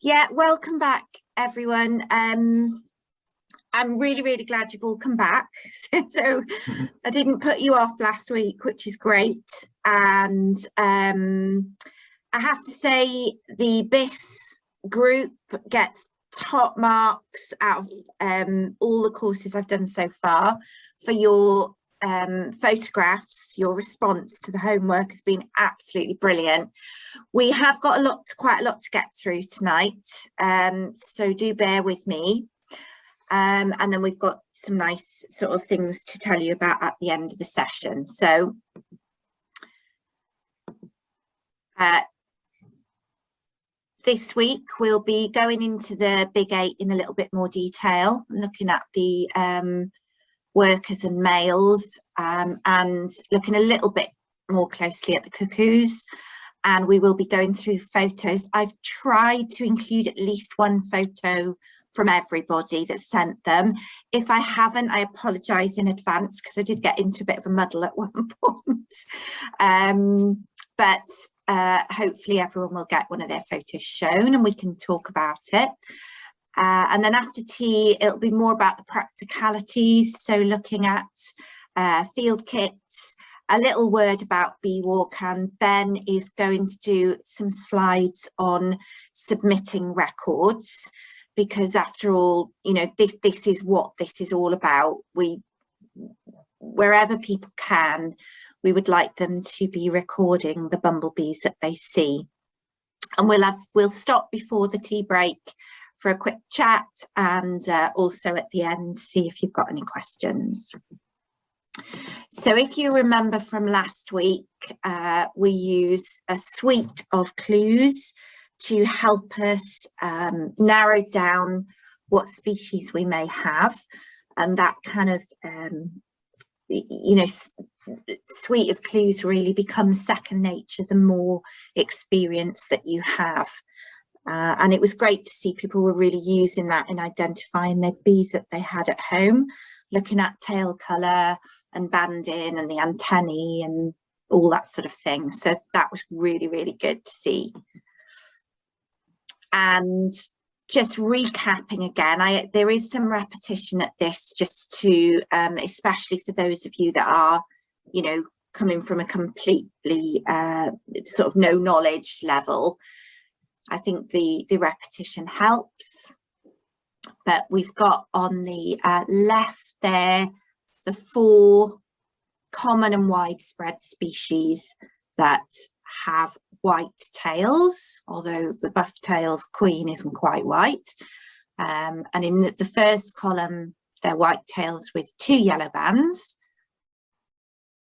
Yeah, welcome back, everyone. I'm really glad you've all come back. So I didn't put you off last week, which is great. And I have to say the BIS group gets top marks out of all the courses I've done so far for your photographs. Your response to the homework has been absolutely brilliant. We have got quite a lot to get through tonight, so do bear with me. And then we've got some nice sort of things to tell you about at the end of the session. So this week we'll be going into the Big 8 in a little bit more detail, looking at the workers and males, and looking a little bit more closely at the cuckoos. And we will be going through photos. I've tried to include at least one photo from everybody that sent them. If I haven't, I apologise in advance because I did get into a bit of a muddle at one point. But hopefully everyone will get one of their photos shown and we can talk about it. And then after tea, it'll be more about the practicalities. So looking at field kits, a little word about Bee Walk, and Ben is going to do some slides on submitting records, because after all, you know, this is what this is all about. Wherever people can, we would like them to be recording the bumblebees that they see. And we'll stop before the tea break for a quick chat, and also at the end see if you've got any questions. So if you remember from last week, we use a suite of clues to help us narrow down what species we may have, and that kind of you know, suite of clues really becomes second nature the more experience that you have. And it was great to see people were really using that in identifying the bees that they had at home, looking at tail colour and banding and the antennae and all that sort of thing. So that was really good to see. And just recapping again, there is some repetition at this, just to especially for those of you that are, you know, coming from a completely sort of no knowledge level. I think the repetition helps. But we've got on the left there the 4 common and widespread species that have white tails, although the buff tails queen isn't quite white. And in the first column, they're white tails with 2 yellow bands,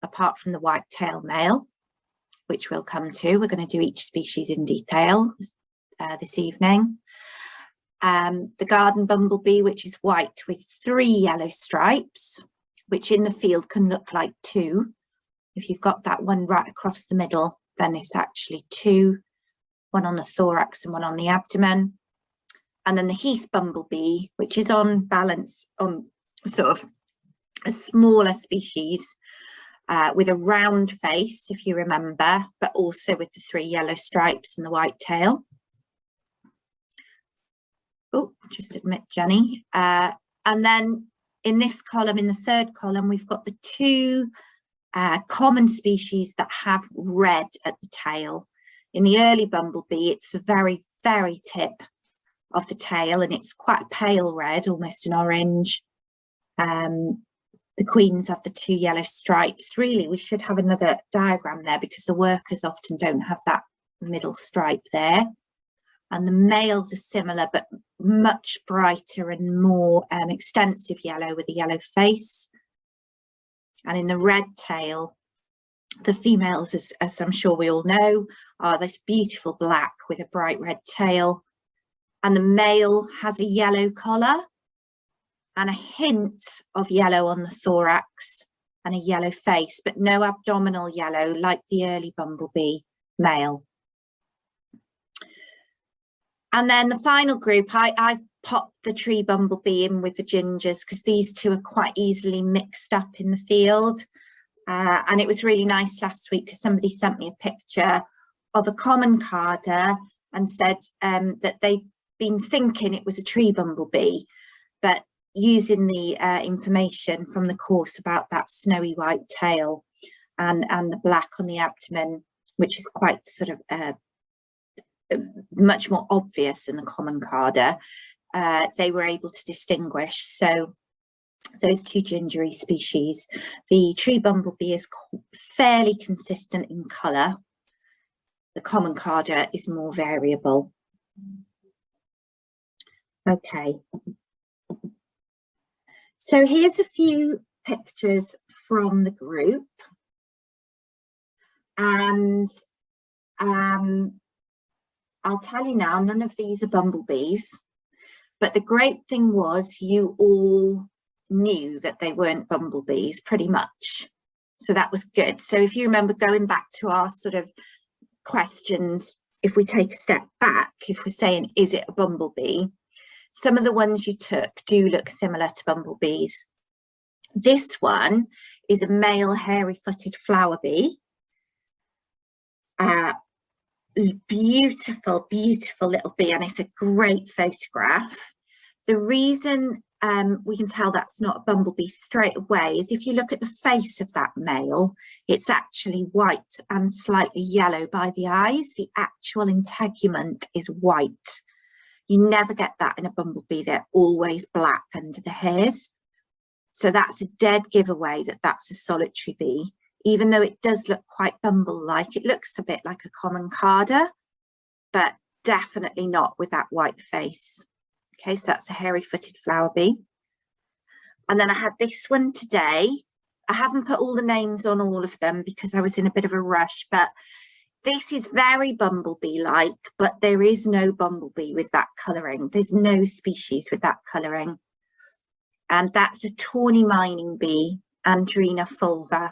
apart from the white tail male, which we'll come to. We're going to do each species in detail this evening. The garden bumblebee, which is white with 3 yellow stripes, which in the field can look like 2. If you've got that one right across the middle, then it's actually 2, one on the thorax and one on the abdomen. And then the Heath bumblebee, which is on balance on sort of a smaller species, with a round face, if you remember, but also with the 3 yellow stripes and the white tail. Oh, just admit Jenny. And then in this column, in the third column, we've got the 2 common species that have red at the tail. In the early bumblebee, it's the very tip of the tail, and it's quite a pale red, almost an orange. The queens have the 2 yellow stripes. Really, we should have another diagram there because the workers often don't have that middle stripe there. And the males are similar, but much brighter and more extensive yellow with a yellow face. And in the red tail, the females, as I'm sure we all know, are this beautiful black with a bright red tail. And the male has a yellow collar and a hint of yellow on the thorax and a yellow face, but no abdominal yellow like the early bumblebee male. And then the final group, I've popped the tree bumblebee in with the gingers because these 2 are quite easily mixed up in the field. And it was really nice last week because somebody sent me a picture of a common carder and said that they been thinking it was a tree bumblebee, but using the information from the course about that snowy white tail and the black on the abdomen, which is quite sort of much more obvious than the common carder, they were able to distinguish. So those two gingery species, the tree bumblebee is fairly consistent in colour. The common carder is more variable. Okay. So here's a few pictures from the group, and I'll tell you now, none of these are bumblebees, but the great thing was you all knew that they weren't bumblebees pretty much, so that was good. So if you remember going back to our sort of questions, if we take a step back, if we're saying is it a bumblebee, some of the ones you took do look similar to bumblebees. This one is a male hairy-footed flowerbee. Beautiful, beautiful little bee, and it's a great photograph. The reason we can tell that's not a bumblebee straight away is if you look at the face of that male, it's actually white and slightly yellow by the eyes. The actual integument is white. You never get that in a bumblebee. They're always black under the hairs. So that's a dead giveaway that that's a solitary bee. Even though it does look quite bumble-like, it looks a bit like a common carder, but definitely not with that white face. Okay, so that's a hairy-footed flowerbee. And then I had this one today. I haven't put all the names on all of them because I was in a bit of a rush, but this is very bumblebee-like, but there is no bumblebee with that colouring. There's no species with that colouring. And that's a tawny mining bee, Andrina fulva.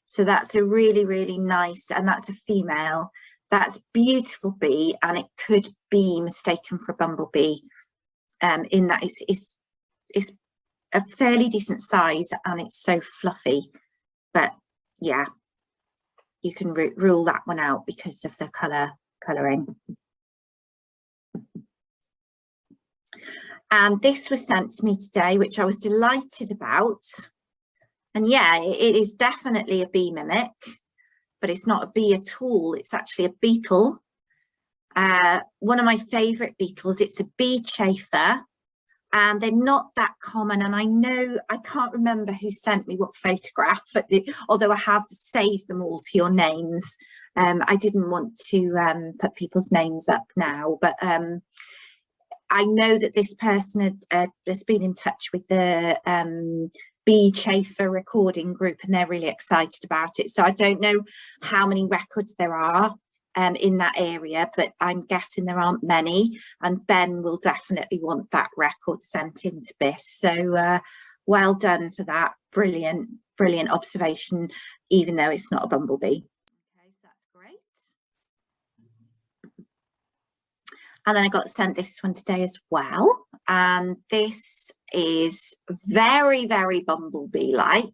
So that's a really, really nice, and that's a female. That's beautiful bee, and it could be mistaken for a bumblebee in that it's a fairly decent size and it's so fluffy. But yeah, you can rule that one out because of the colouring. And this was sent to me today, which I was delighted about. And yeah, it is definitely a bee mimic, but it's not a bee at all. It's actually a beetle. One of my favourite beetles. It's a bee chafer, and they're not that common. And I know, I can't remember who sent me what photograph, although I have saved them all to your names. I didn't want to put people's names up now, but I know that this person has been in touch with the Bee Chafer recording group, and they're really excited about it. So I don't know how many records there are in that area, but I'm guessing there aren't many, and Ben will definitely want that record sent into BIS. So well done for that. Brilliant, brilliant observation, even though it's not a bumblebee. Okay, so that's great. And then I got sent this one today as well, and this is very, very bumblebee-like,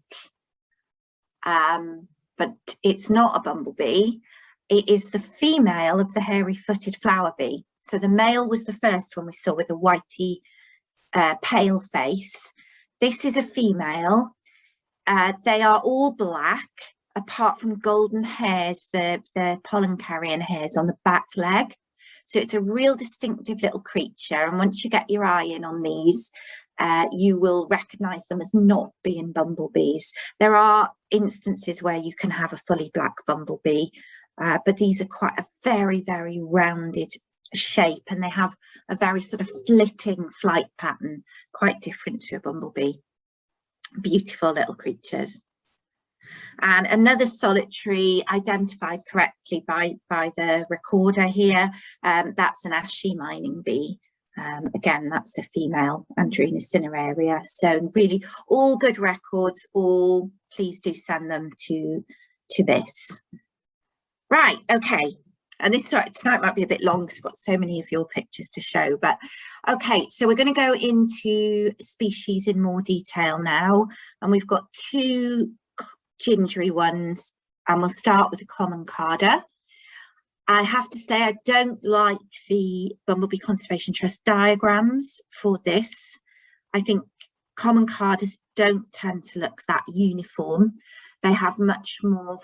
but it's not a bumblebee. It is the female of the hairy-footed flowerbee. So the male was the first one we saw with a whitey pale face. This is a female. They are all black, apart from golden hairs, the pollen-carrying hairs on the back leg. So it's a real distinctive little creature. And once you get your eye in on these, you will recognise them as not being bumblebees. There are instances where you can have a fully black bumblebee, but these are quite a very, very rounded shape, and they have a very sort of flitting flight pattern, quite different to a bumblebee. Beautiful little creatures. And another solitary identified correctly by the recorder here, that's an ashy mining bee. Again, that's a female, Andrina cineraria. So really all good records, all please do send them to BIS. Right, okay. And this tonight might be a bit long because we've got so many of your pictures to show, but okay, so we're going to go into species in more detail now, and we've got two gingery ones, and we'll start with a common carder. I have to say, I don't like the Bumblebee Conservation Trust diagrams for this. I think common carders don't tend to look that uniform. They have much more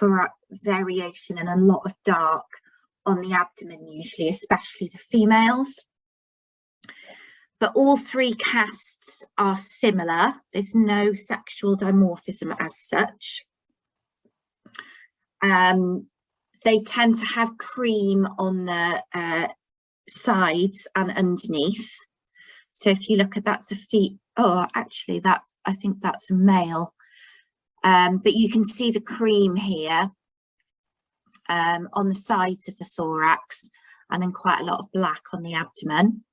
variation and a lot of dark on the abdomen usually, especially the females. But all three casts are similar. There's no sexual dimorphism as such. They tend to have cream on the sides and underneath. So if you look at that's a actually I think that's a male. But you can see the cream here on the sides of the thorax, and then quite a lot of black on the abdomen.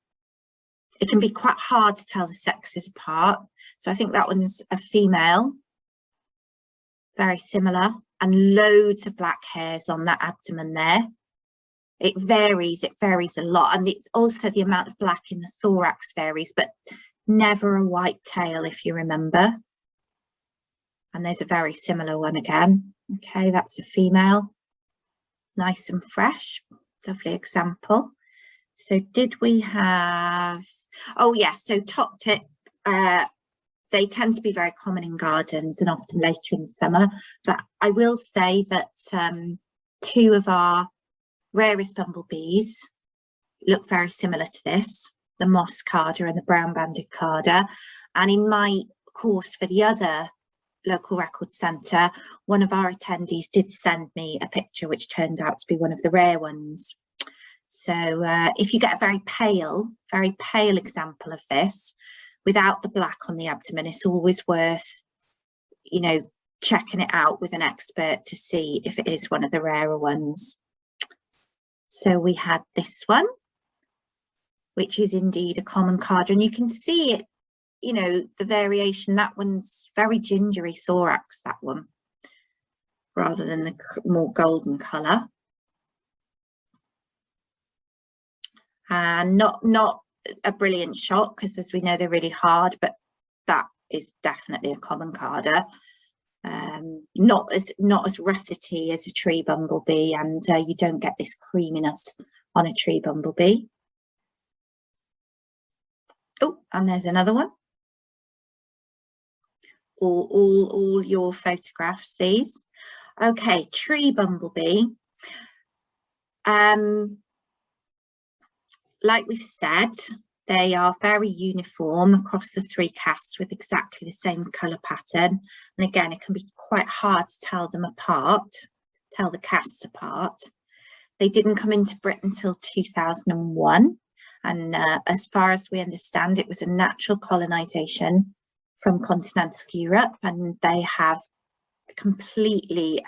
It can be quite hard to tell the sexes apart. So I think that one's a female, very similar, and loads of black hairs on that abdomen there. It varies a lot, and it's also the amount of black in the thorax varies, but never a white tail, if you remember. And there's a very similar one again. Okay, that's a female, nice and fresh, lovely example. So did we have, oh yes, so top tip, they tend to be very common in gardens and often later in the summer, but I will say that two of our rarest bumblebees look very similar to this, the moss carder and the brown-banded carder. And in my course for the other local record centre, one of our attendees did send me a picture which turned out to be one of the rare ones. So if you get a very pale example of this without the black on the abdomen, it's always worth, you know, checking it out with an expert to see if it is one of the rarer ones. So we had this one, which is indeed a common carder, and you can see it, you know, the variation. That one's very gingery thorax, that one, rather than the more golden colour. And not a brilliant shot, because as we know they're really hard, but that is definitely a common carder. Not as russety as a tree bumblebee, and you don't get this creaminess on a tree bumblebee. Oh, and there's another one. All your photographs, these. Okay, tree bumblebee. Like we've said, they are very uniform across the three casts with exactly the same colour pattern. And again, it can be quite hard to tell them apart, tell the casts apart. They didn't come into Britain until 2001. And as far as we understand, it was a natural colonisation from continental Europe, and they have completely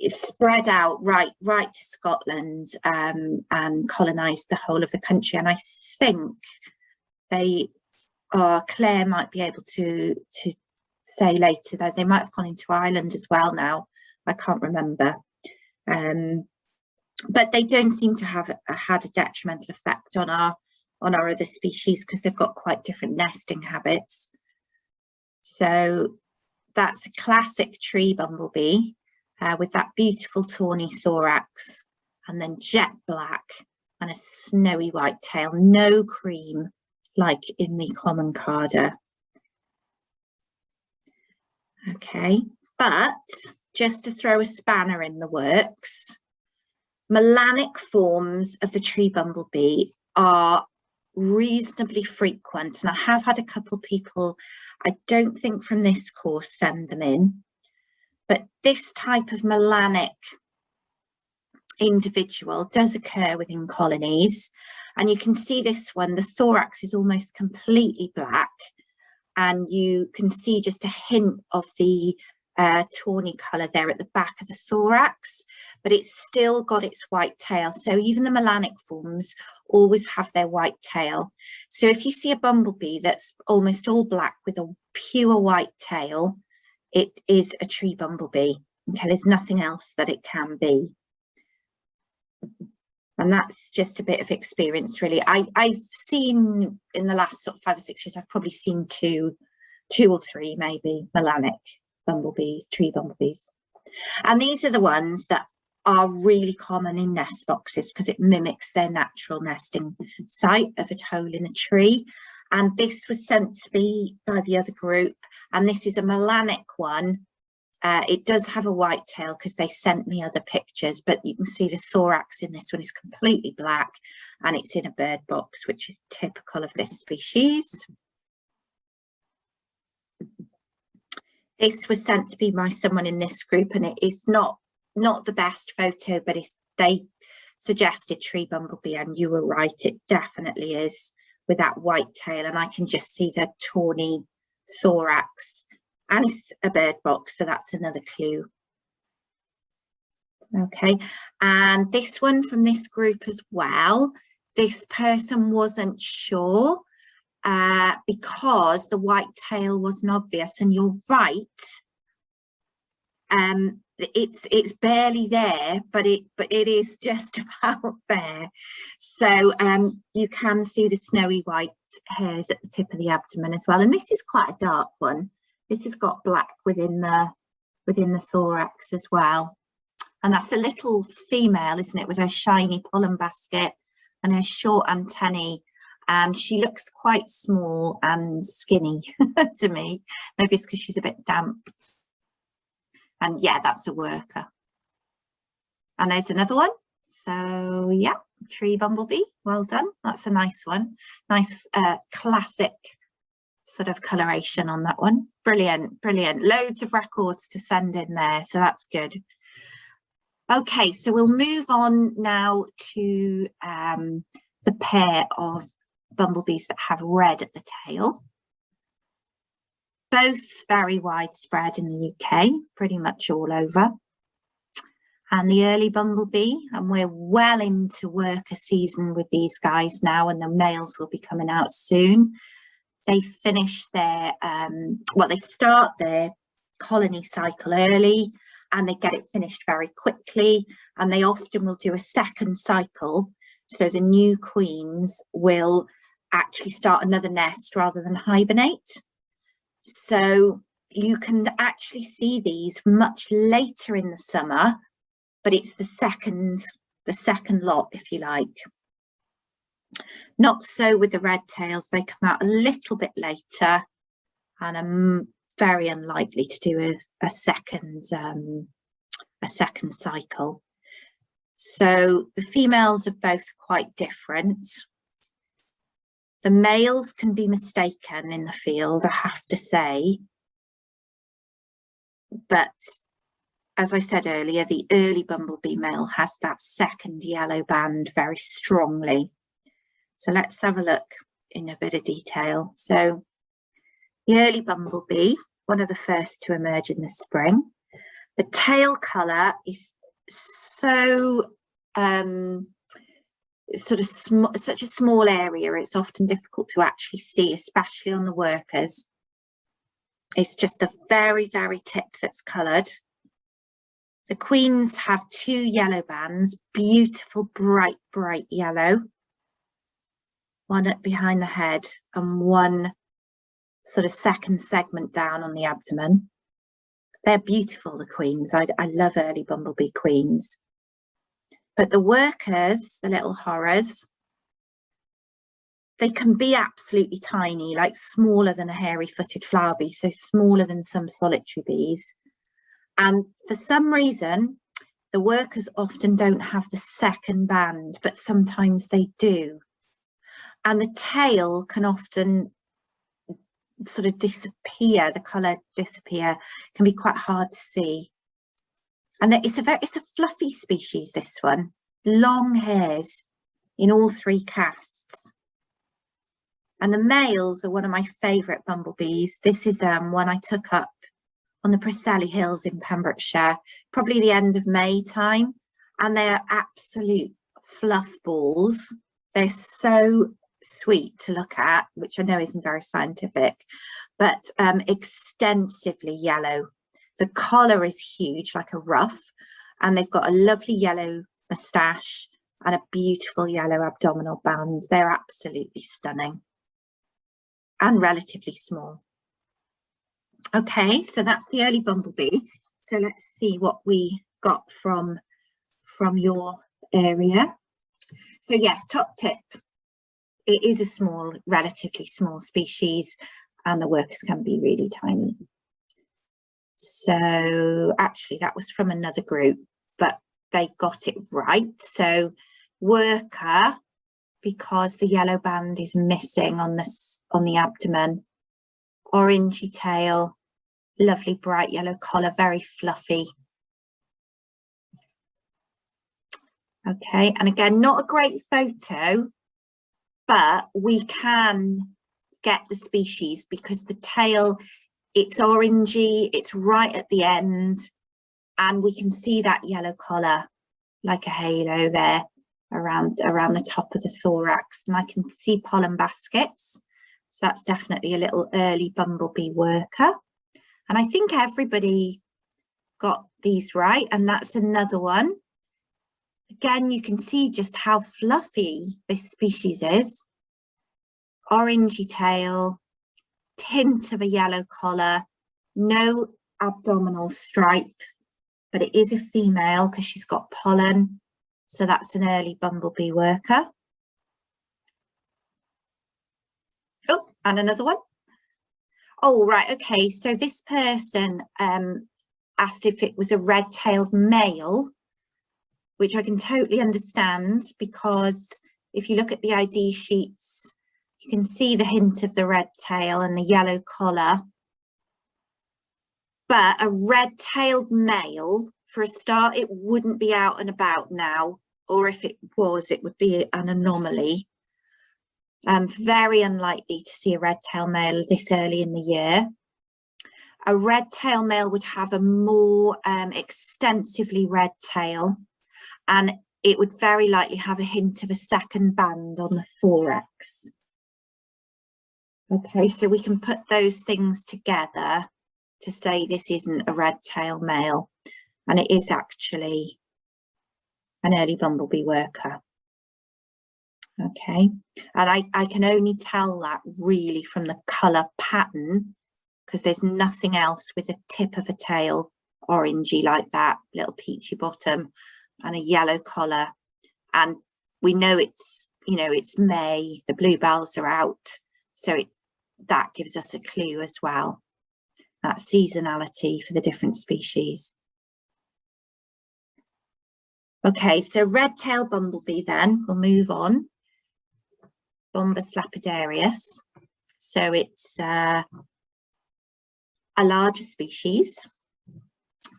spread out right to Scotland and colonised the whole of the country. And I think they are, Claire might be able to say later that they might have gone into Ireland as well now. I can't remember. But they don't seem to have had a detrimental effect on our other species, because they've got quite different nesting habits. So that's a classic tree bumblebee with that beautiful tawny thorax, and then jet black and a snowy white tail, no cream like in the common carder. Okay, but just to throw a spanner in the works, melanic forms of the tree bumblebee are reasonably frequent, and I have had a couple people, I don't think from this course, send them in, but this type of melanic individual does occur within colonies. And you can see this one, the thorax is almost completely black, and you can see just a hint of the tawny colour there at the back of the thorax, but it's still got its white tail. So even the melanic forms always have their white tail. So if you see a bumblebee that's almost all black with a pure white tail, it is a tree bumblebee. Okay, there's nothing else that it can be. And that's just a bit of experience, really. I've seen in the last sort of 5 or 6 years, I've probably seen two or three maybe melanic bumblebees, tree bumblebees. And these are the ones that are really common in nest boxes because it mimics their natural nesting site of a hole in a tree. And this was sent to me by the other group, and this is a melanic one. It does have a white tail because they sent me other pictures, but you can see the thorax in this one is completely black, and it's in a bird box, which is typical of this species. This was sent to me by someone in this group, and it is not the best photo, but they suggested tree bumblebee, and you were right, it definitely is, with that white tail, and I can just see the tawny thorax, and it's a bird box, so that's another clue. Okay, and this one from this group as well, this person wasn't sure because the white tail wasn't obvious, and you're right, it's barely there, but it is just about there. So you can see the snowy white hairs at the tip of the abdomen as well, and this is quite a dark one. This has got black within the thorax as well, and that's a little female, isn't it, with her shiny pollen basket and her short antennae, and she looks quite small and skinny to me. Maybe it's because she's a bit damp. And yeah, that's a worker. And there's another one. So yeah, tree bumblebee, well done. That's a nice one. Nice classic sort of coloration on that one. Brilliant, brilliant. Loads of records to send in there, so that's good. Okay, so we'll move on now to the pair of bumblebees that have red at the tail. Both very widespread in the UK, pretty much all over. And the early bumblebee, and we're well into worker season with these guys now, and the males will be coming out soon. They finish their, well, they start their colony cycle early, and they get it finished very quickly, and they often will do a second cycle, so the new queens will actually start another nest rather than hibernate. So you can actually see these much later in the summer, but it's the second lot, if you like. Not so with the red tails, they come out a little bit later, and I'm very unlikely to do a second cycle. So the females of both are quite different. The males can be mistaken in the field, I have to say, but as I said earlier, the early bumblebee male has that second yellow band very strongly. So let's have a look in a bit of detail. So the early bumblebee, one of the first to emerge in the spring. The tail colour is so sort of such a small area, it's often difficult to actually see, especially on the workers. It's just the very, very tip that's coloured. The queens have two yellow bands, beautiful, bright, bright yellow. One at behind the head and one sort of second segment down on the abdomen. They're beautiful, the queens. I love early bumblebee queens. But the workers, the little horrors, they can be absolutely tiny, like smaller than a hairy-footed flowerbee, so smaller than some solitary bees. And for some reason, the workers often don't have the second band, but sometimes they do. And the tail can often sort of disappear, the colour disappear, can be quite hard to see. And it's a fluffy species, this one. Long hairs in all three casts. And the males are one of my favourite bumblebees. This is one I took up on the Preseli Hills in Pembrokeshire, probably the end of May time. And they are absolute fluff balls. They're so sweet to look at, which I know isn't very scientific, but extensively yellow. The collar is huge, like a ruff, and they've got a lovely yellow moustache and a beautiful yellow abdominal band. They're absolutely stunning and relatively small. Okay, so that's the early bumblebee. So let's see what we got from from your area. So yes, top tip, it is a small, relatively small species, and the workers can be really tiny. So actually that was from another group, but they got it right. So worker, because the yellow band is missing on the abdomen, orangey tail, lovely bright yellow collar, very fluffy. Okay, and again, not a great photo, but we can get the species because the tail, it's orangey, it's right at the end, and we can see that yellow collar like a halo there around the top of the thorax, and I can see pollen baskets. So that's definitely a little early bumblebee worker. And I think everybody got these right, and that's another one. Again, you can see just how fluffy this species is. Orangey tail, tint of a yellow collar, no abdominal stripe, but it is a female because she's got pollen. So that's an early bumblebee worker. Oh, and another one. Oh, right, okay. So this person asked if it was a red-tailed male, which I can totally understand, because if you look at the ID sheets, you can see the hint of the red tail and the yellow collar. But a red-tailed male, for a start, it wouldn't be out and about now, or if it was, it would be an anomaly. Very unlikely to see a red-tailed male this early in the year. A red-tailed male would have a more extensively red tail, and it would very likely have a hint of a second band on the thorax. Okay, so we can put those things together to say this isn't a red-tailed male, and it is actually an early bumblebee worker. Okay, and I can only tell that really from the colour pattern, because there's nothing else with a tip of a tail orangey like that, little peachy bottom and a yellow collar. And we know it's, you know, it's May, the bluebells are out, so that gives us a clue as well, that seasonality for the different species. Okay, so red-tailed bumblebee then, we'll move on. Bombus lapidarius. So it's a larger species,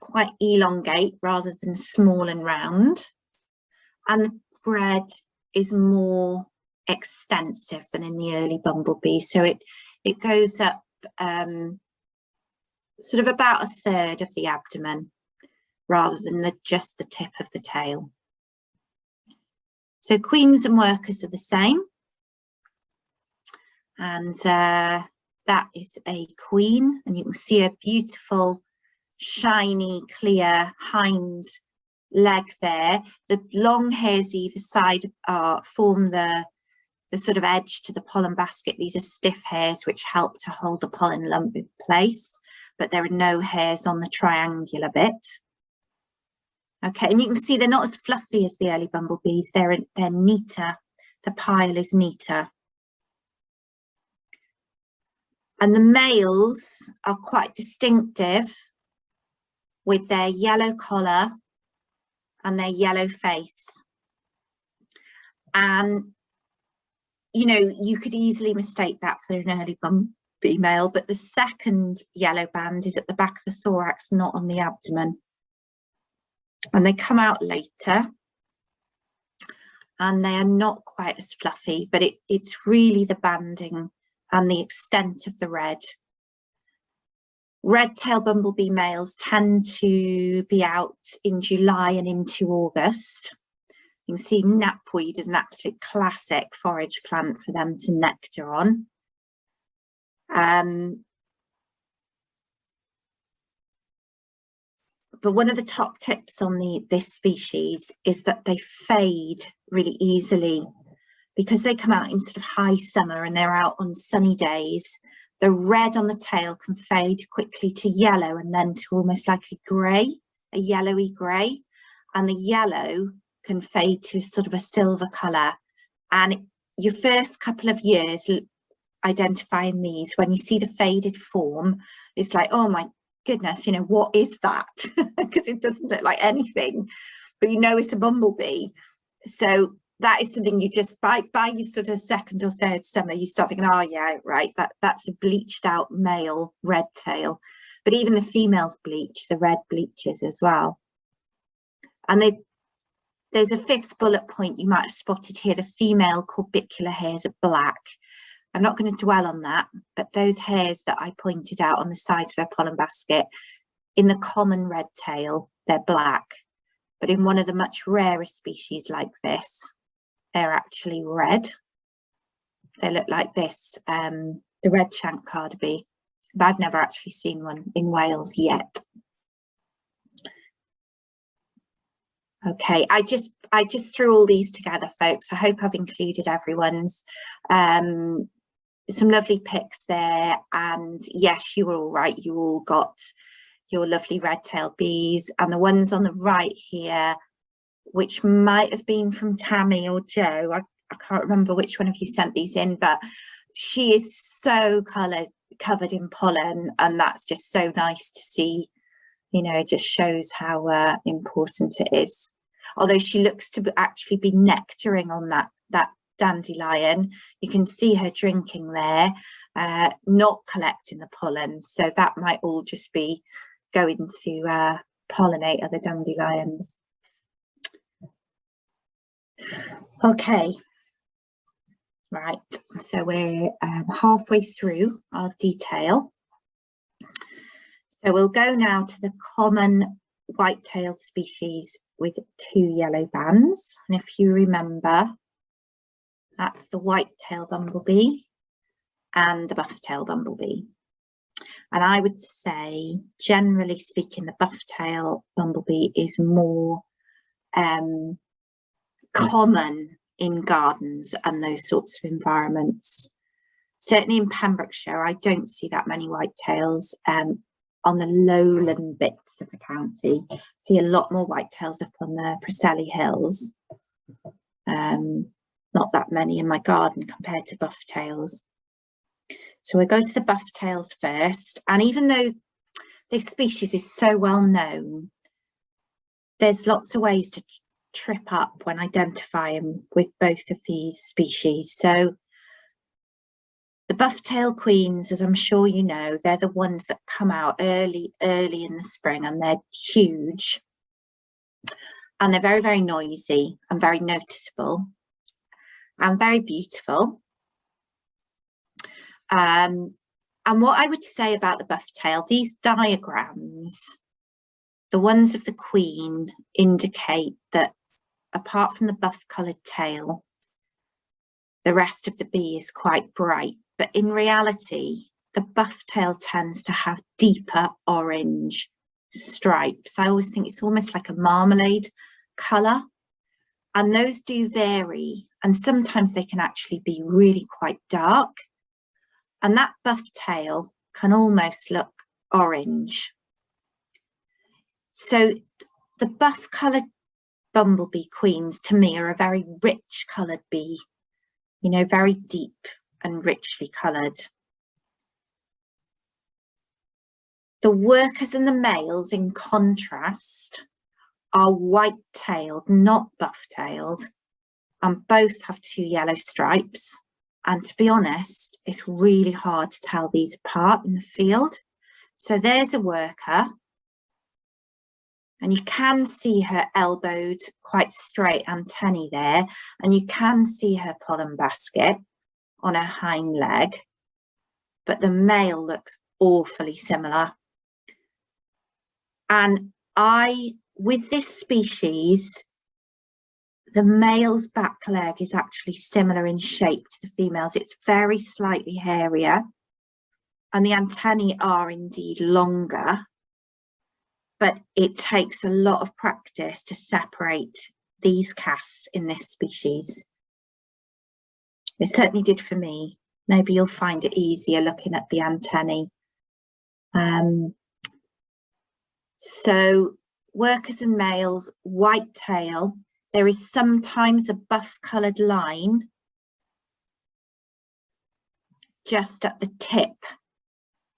quite elongate rather than small and round. And the thread is more extensive than in the early bumblebee. So it goes up sort of about a third of the abdomen rather than just the tip of the tail. So queens and workers are the same. And that is a queen, and you can see a beautiful, shiny, clear hind leg there. The long hairs either side form the sort of edge to the pollen basket. These are stiff hairs which help to hold the pollen lump in place, but there are no hairs on the triangular bit. Okay, and you can see they're not as fluffy as the early bumblebees. They're neater. The pile is neater. And the males are quite distinctive with their yellow collar and their yellow face. And, you know, you could easily mistake that for an early bumblebee male, but the second yellow band is at the back of the thorax, not on the abdomen. And they come out later. And they are not quite as fluffy, but it's really the banding and the extent of the red. Red-tailed bumblebee males tend to be out in July and into August. You can see knapweed is an absolute classic forage plant for them to nectar on. But one of the top tips on this species is that they fade really easily, because they come out in sort of high summer and they're out on sunny days. The red on the tail can fade quickly to yellow and then to almost like a grey, a yellowy grey. and the yellow can fade to sort of a silver colour. And your first couple of years identifying these, when you see the faded form, it's like, oh my goodness, you know, what is that? Because it doesn't look like anything, but you know it's a bumblebee. So that is something you just, by your sort of second or third summer, you start thinking, oh yeah, right, that's a bleached out male red tail. But even the females bleach, the red bleaches as well. And there's a fifth bullet point you might have spotted here. The female corbicular hairs are black. I'm not going to dwell on that, but those hairs that I pointed out on the sides of her pollen basket, in the common red tail, they're black. But in one of the much rarer species like this, they're actually red. They look like this, the red shank Carnaby, but I've never actually seen one in Wales yet. Okay, I just threw all these together, folks. I hope I've included everyone's. Some lovely pics there, and yes, you were all right. You all got your lovely red-tailed bees, and the ones on the right here, which might have been from Tammy or Joe. I can't remember which one of you sent these in, but she is so covered in pollen, and that's just so nice to see. You know, it just shows how important it is. Although she looks to actually be nectaring on that dandelion, you can see her drinking there, not collecting the pollen. So that might all just be going to pollinate other dandelions. Okay, right, so we're halfway through our detail. So we'll go now to the common white-tailed species with 2 yellow bands. And if you remember, that's the white-tailed bumblebee and the buff-tailed bumblebee. And I would say, generally speaking, the buff-tailed bumblebee is more common in gardens and those sorts of environments. Certainly in Pembrokeshire, I don't see that many white-tails. On the lowland bits of the county, see a lot more whitetails up on the Preseli Hills. Not that many in my garden compared to bufftails. So we'll go to the bufftails first. And even though this species is so well known, there's lots of ways to trip up when identifying with both of these species. So the buff-tail queens, as I'm sure you know, they're the ones that come out early in the spring, and they're huge. And they're very, very noisy and very noticeable and very beautiful. And what I would say about the buff-tail, these diagrams, the ones of the queen, indicate that apart from the buff-coloured tail, the rest of the bee is quite bright. But in reality, the buff-tail tends to have deeper orange stripes. I always think it's almost like a marmalade colour. And those do vary. And sometimes they can actually be really quite dark. And that buff-tail can almost look orange. So the buff-coloured bumblebee queens, to me, are a very rich coloured bee. You know, very deep and richly coloured. The workers and the males, in contrast, are white-tailed, not buff-tailed, and both have 2 yellow stripes. And to be honest, it's really hard to tell these apart in the field. So there's a worker, and you can see her elbowed, quite straight antennae there, and you can see her pollen basket on her hind leg, but the male looks awfully similar. And with this species, the male's back leg is actually similar in shape to the female's. It's very slightly hairier, and the antennae are indeed longer, but it takes a lot of practice to separate these casts in this species. It certainly did for me. Maybe you'll find it easier looking at the antennae. So workers and males, white tail. There is sometimes a buff coloured line just at the tip,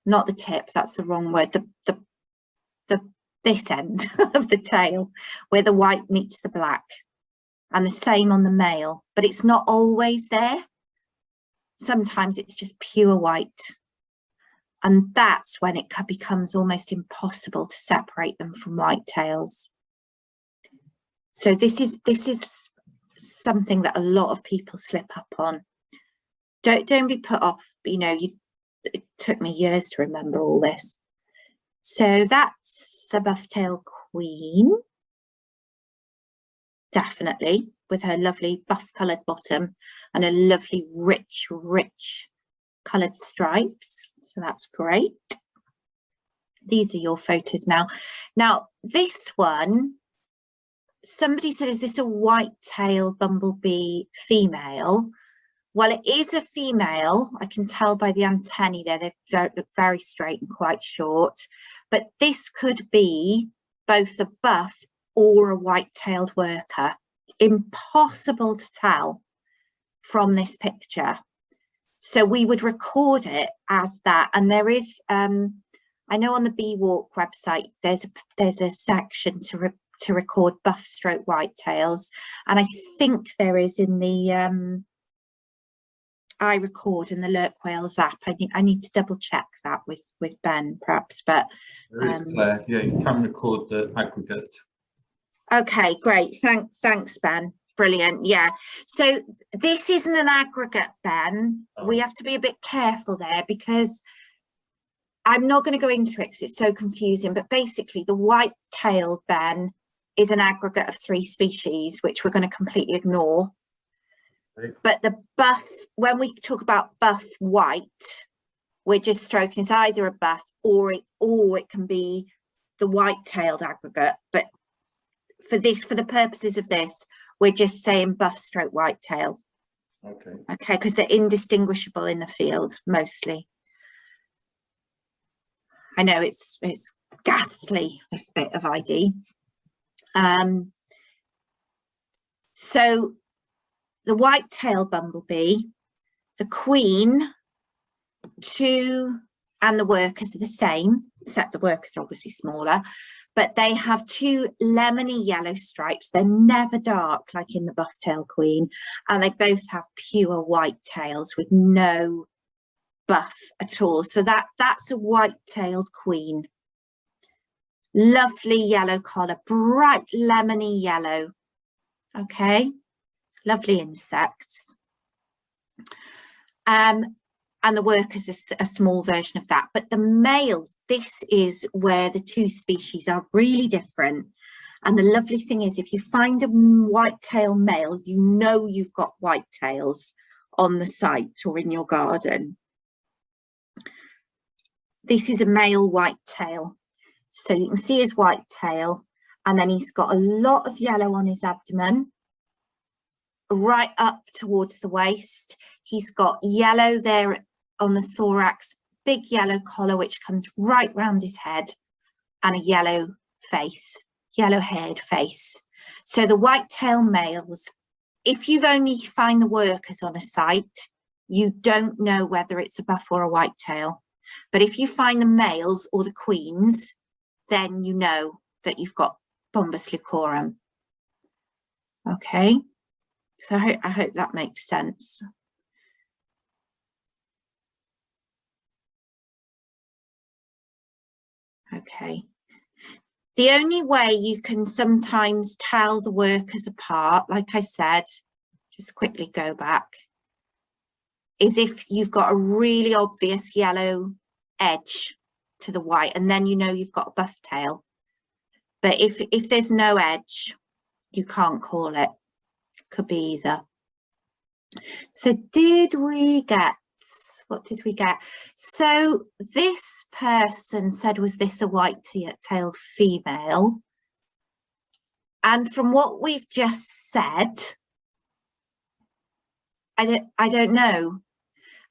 not the tip, that's the wrong word, this end of the tail where the white meets the black, and the same on the male, but it's not always there. Sometimes it's just pure white, and that's when it becomes almost impossible to separate them from white tails. So this is something that a lot of people slip up on. Don't be put off, you know, it took me years to remember all this. So that's the buff-tailed queen, definitely, with her lovely buff-coloured bottom and a lovely rich coloured stripes. So that's great. These are your photos now. Now, this one, somebody said, is this a white-tailed bumblebee female? Well, it is a female. I can tell by the antennae there, they don't look very straight and quite short. But this could be both a buff or a white-tailed worker. Impossible to tell from this picture. So we would record it as that. And there is, I know on the Bee Walk website, there's a section to record buff stroke whitetails. And I think there is in the I record in the Lurk Whales app. I need to double check that with Ben perhaps, but there is, Claire. Yeah, you can record the aggregate. Okay, great. Thanks, Ben. Brilliant. Yeah. So this isn't an aggregate, Ben. Oh. We have to be a bit careful there because I'm not going to go into it because it's so confusing. But basically, the white-tailed Ben is an aggregate of 3 species, which we're going to completely ignore. But the buff, when we talk about buff white, we're just stroking it's either a buff or it can be the white-tailed aggregate. But for the purposes of this, we're just saying buff stroke whitetail. Okay. Okay, because they're indistinguishable in the field mostly. I know it's ghastly, this bit of ID. So the white-tailed bumblebee, the queen, 2 and the workers are the same, except the workers are obviously smaller, but they have 2 lemony yellow stripes. They're never dark like in the buff-tailed queen, and they both have pure white tails with no buff at all. So that's a white-tailed queen. Lovely yellow collar, bright lemony yellow. Okay. Lovely insects. And the workers are a small version of that. But the males, this is where the 2 species are really different. And the lovely thing is, if you find a white-tailed male, you know you've got white-tails on the site or in your garden. This is a male white-tail. So you can see his white-tail, and then he's got a lot of yellow on his abdomen, right up towards the waist. He's got yellow there on the thorax, big yellow collar which comes right round his head, and a yellow face, yellow haired face. So the white-tail males, if you've only find the workers on a site, you don't know whether it's a buff or a white-tail. But if you find the males or the queens, then you know that you've got Bombus lucorum. Okay. So I hope that makes sense. Okay. The only way you can sometimes tell the workers apart, like I said, just quickly go back, is if you've got a really obvious yellow edge to the white, and then you know you've got a buff tail. But if there's no edge, you can't call it. Could be either. So did we get, what did we get? So this person said, was this a white-tailed female? And from what we've just said, I don't know,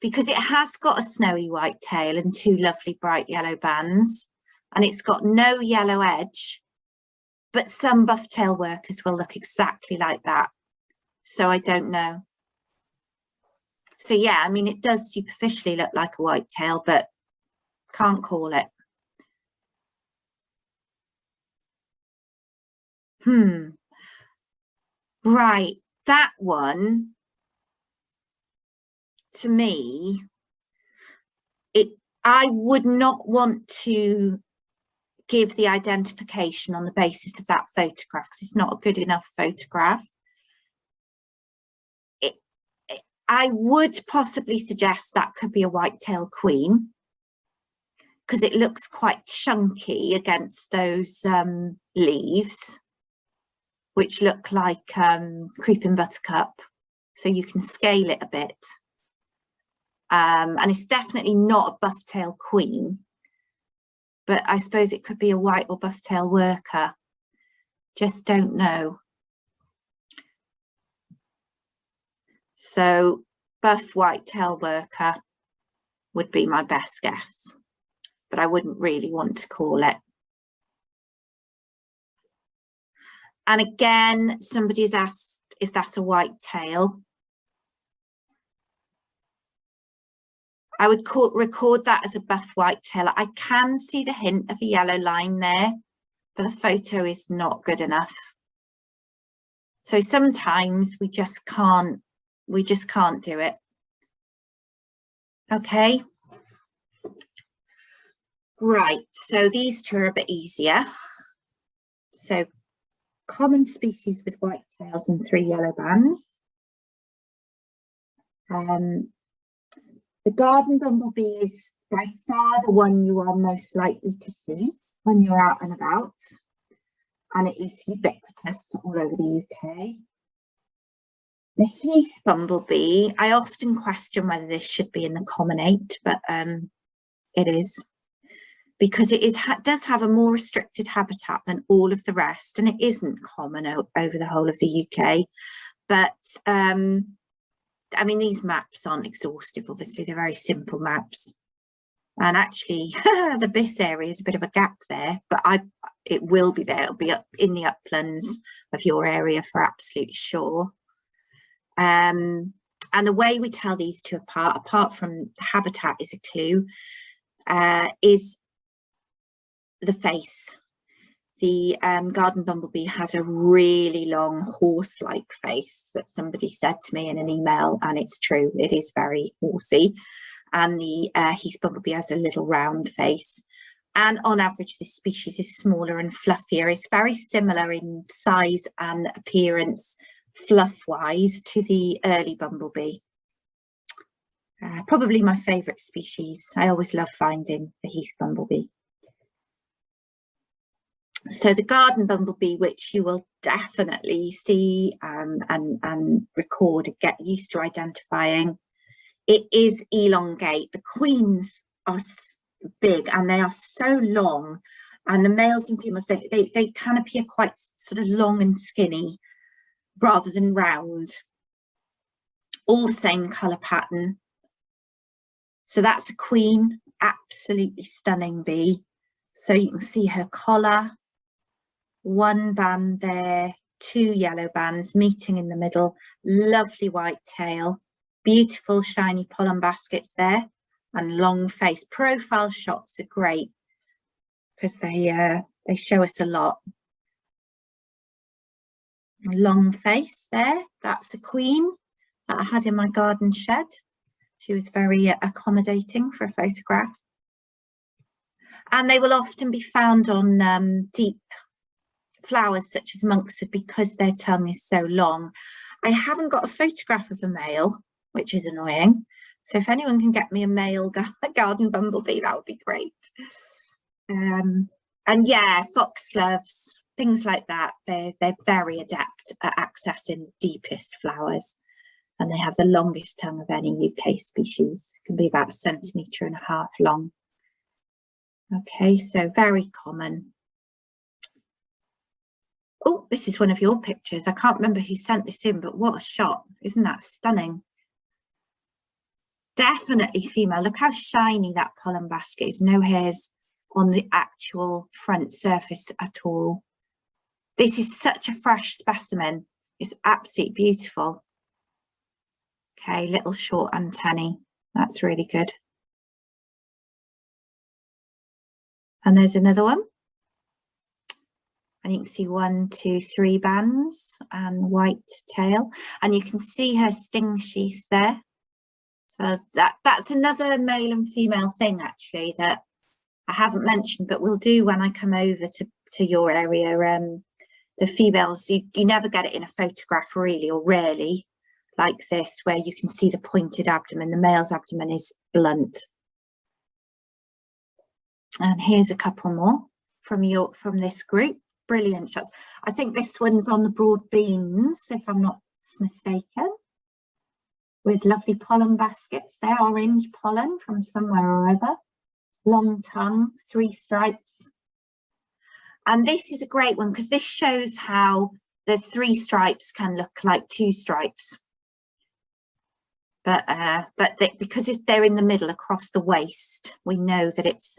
because it has got a snowy white tail and 2 lovely bright yellow bands, and it's got no yellow edge. but some buff-tail workers will look exactly like that. So I don't know. So yeah, I mean, it does superficially look like a whitetail, but can't call it. Right, that one, to me, I would not want to give the identification on the basis of that photograph, because it's not a good enough photograph. I would possibly suggest that could be a whitetail queen, because it looks quite chunky against those leaves, which look like creeping buttercup, so you can scale it a bit. And it's definitely not a buff-tail queen, but I suppose it could be a white or buff-tail worker. Just don't know. So buff whitetail worker would be my best guess, but I wouldn't really want to call it. And again, somebody's asked if that's a whitetail. I would record that as a buff whitetail. I can see the hint of a yellow line there, but the photo is not good enough. So sometimes we just can't do it. Okay. Right, so these two are a bit easier. So common species with whitetails and 3 yellow bands. The garden bumblebee is by far the one you are most likely to see when you're out and about, and it is ubiquitous all over the UK. The Heath bumblebee, I often question whether this should be in the common 8, but it is, because it does have a more restricted habitat than all of the rest, and it isn't common over the whole of the UK. But I mean, these maps aren't exhaustive, obviously, they're very simple maps. And actually, the Biss area is a bit of a gap there, but it will be there. It'll be up in the uplands of your area for absolute sure. And the way we tell these two apart from habitat is a clue, is the face. The garden bumblebee has a really long horse-like face that somebody said to me in an email, and it's true, it is very horsey. And the Heath bumblebee has a little round face. And on average, this species is smaller and fluffier. It's very similar in size and appearance, fluff-wise, to the early bumblebee. Probably my favourite species. I always love finding the Heath bumblebee. So the garden bumblebee, which you will definitely see and record and get used to identifying, it is elongate. The queens are big and they are so long, and the males and females, they can appear quite sort of long and skinny rather than round. All the same colour pattern. So that's a queen, absolutely stunning bee. So you can see her collar, 1 band there, 2 yellow bands meeting in the middle, lovely white tail, beautiful shiny pollen baskets there, and long face. Profile shots are great because they show us a lot. Long face there, that's a queen that I had in my garden shed. She was very accommodating for a photograph. And they will often be found on deep flowers such as monkshood because their tongue is so long. I haven't got a photograph of a male, which is annoying. So if anyone can get me a male garden bumblebee, that would be great. And yeah, foxgloves, things like that. They're very adept at accessing the deepest flowers, and they have the longest tongue of any UK species. It can be about 1.5 centimetres long. Okay, so very common. Oh, this is one of your pictures. I can't remember who sent this in, but what a shot. Isn't that stunning? Definitely female. Look how shiny that pollen basket is. No hairs on the actual front surface at all. This is such a fresh specimen. It's absolutely beautiful. Okay, little short antennae. That's really good. And there's another one. And you can see 1, 2, 3 bands and white tail. And you can see her sting sheath there. So that's another male and female thing actually that I haven't mentioned, but we'll do when I come over to your area. The females, you never get it in a photograph really, or rarely, like this, where you can see the pointed abdomen. The male's abdomen is blunt. And here's a couple more from this group. Brilliant shots. I think this one's on the broad beans, if I'm not mistaken, with lovely pollen baskets. They're orange pollen from somewhere or other. Long tongue, 3 stripes. And this is a great one because this shows how the 3 stripes can look like 2 stripes. But because they're in the middle across the waist, we know that it's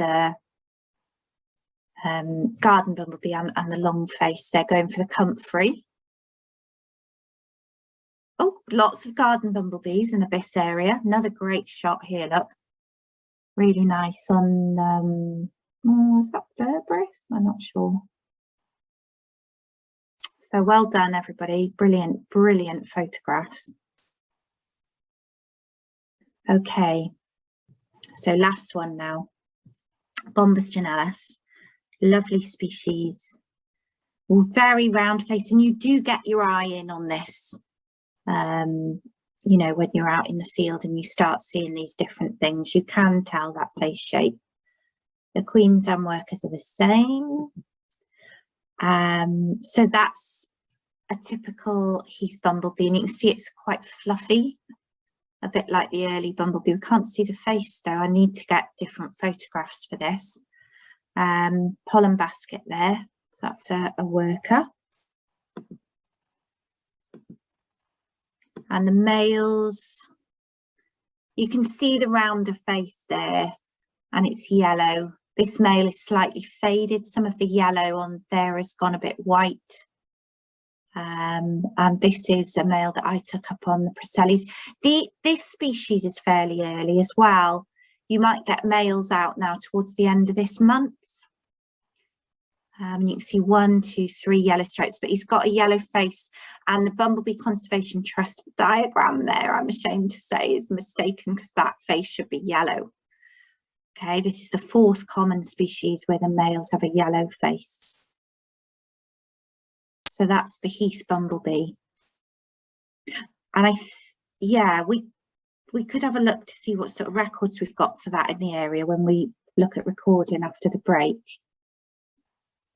garden bumblebee and the long face. They're going for the comfrey. Oh, lots of garden bumblebees in the Biss area. Another great shot here, look. Really nice on, is that Sylvestress? I'm not sure. So well done, everybody. Brilliant, brilliant photographs. Okay, so last one now. Bombus genalis. Lovely species, very round face, and you do get your eye in on this, you know, when you're out in the field and you start seeing these different things, you can tell that face shape. The Queensland workers are the same. So that's a typical Heath bumblebee, and you can see it's quite fluffy, a bit like the early bumblebee. We can't see the face though. I need to get different photographs for this. Pollen basket there, so that's a worker. And the males, you can see the rounder face there, and it's yellow. This male is slightly faded. Some of the yellow on there has gone a bit white. And this is a male that I took up on the Priscilles. This species is fairly early as well. You might get males out now towards the end of this month. You can see 1, 2, 3 yellow stripes, but he's got a yellow face, and the Bumblebee Conservation Trust diagram there, I'm ashamed to say, is mistaken because that face should be yellow. Okay, this is the 4th common species where the males have a yellow face. So that's the Heath bumblebee. And yeah, we could have a look to see what sort of records we've got for that in the area when we look at recording after the break.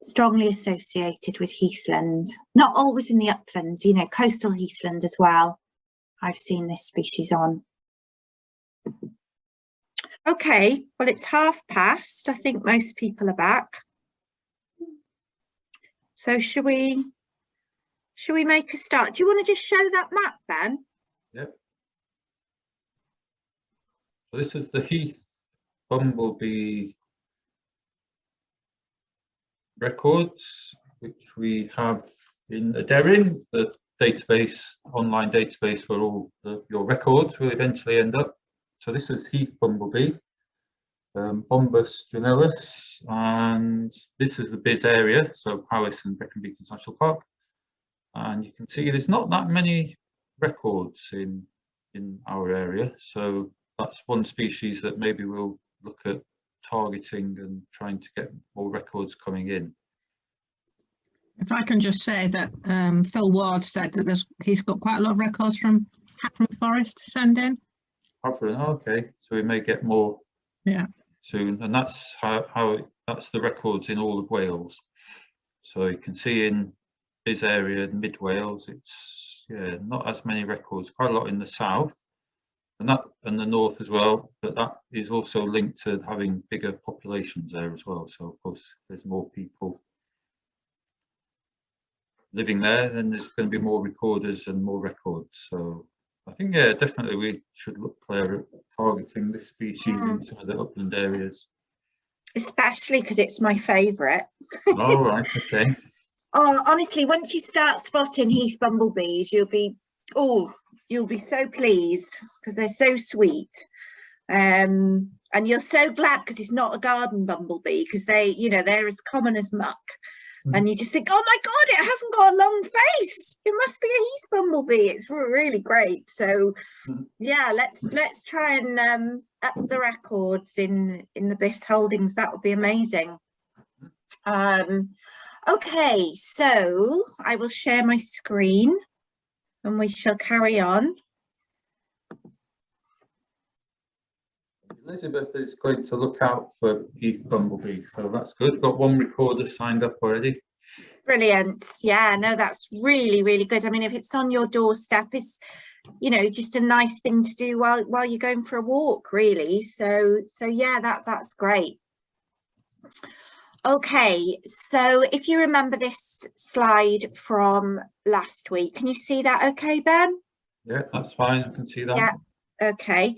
Strongly associated with heathland, not always in the uplands, you know, coastal heathland as well. I've seen this species on. Okay, well, it's past. I think most people are back. So should we make a start? Do you want to just show that map, Ben? Yep. So this is the Heath bumblebee records, which we have in Aderin, the database, online database for all your records will eventually end up. So this is Heath bumblebee, Bombus genalis, and this is the Biss area, so Powys and Brecon Beacons National Park. And you can see there's not that many records in our area, so that's one species that maybe we'll look at targeting and trying to get more records coming in. If I can just say that Phil Ward said that he's got quite a lot of records from Hatton Forest to send in. Okay, so we may get more soon, and that's that's the records in all of Wales. So you can see in Biss area, mid Wales, it's not as many records, quite a lot in the south and the north as well, but that is also linked to having bigger populations there as well. So of course there's more people living there, then there's going to be more recorders and more records. So I think definitely we should look clear at targeting this species in some of the upland areas, especially because it's my favorite. All right, okay. Oh, honestly, once you start spotting Heath bumblebees, you'll be so pleased because they're so sweet. And you're so glad because it's not a garden bumblebee, because they're as common as muck. And you just think, oh my God, it hasn't got a long face. It must be a Heath bumblebee. It's really great. So yeah, let's try and up the records in the BIS holdings. That would be amazing. Okay, so I will share my screen and we shall carry on. Elizabeth is going to look out for Heath bumblebee, so that's good. Got one recorder signed up already. Brilliant. Yeah, no, that's really good. I mean, if it's on your doorstep, it's just a nice thing to do while you're going for a walk, really. So yeah, that's great. Okay, so if you remember this slide from last week, can you see that okay, Ben? Yeah, that's fine. I can see that. Yeah. Okay,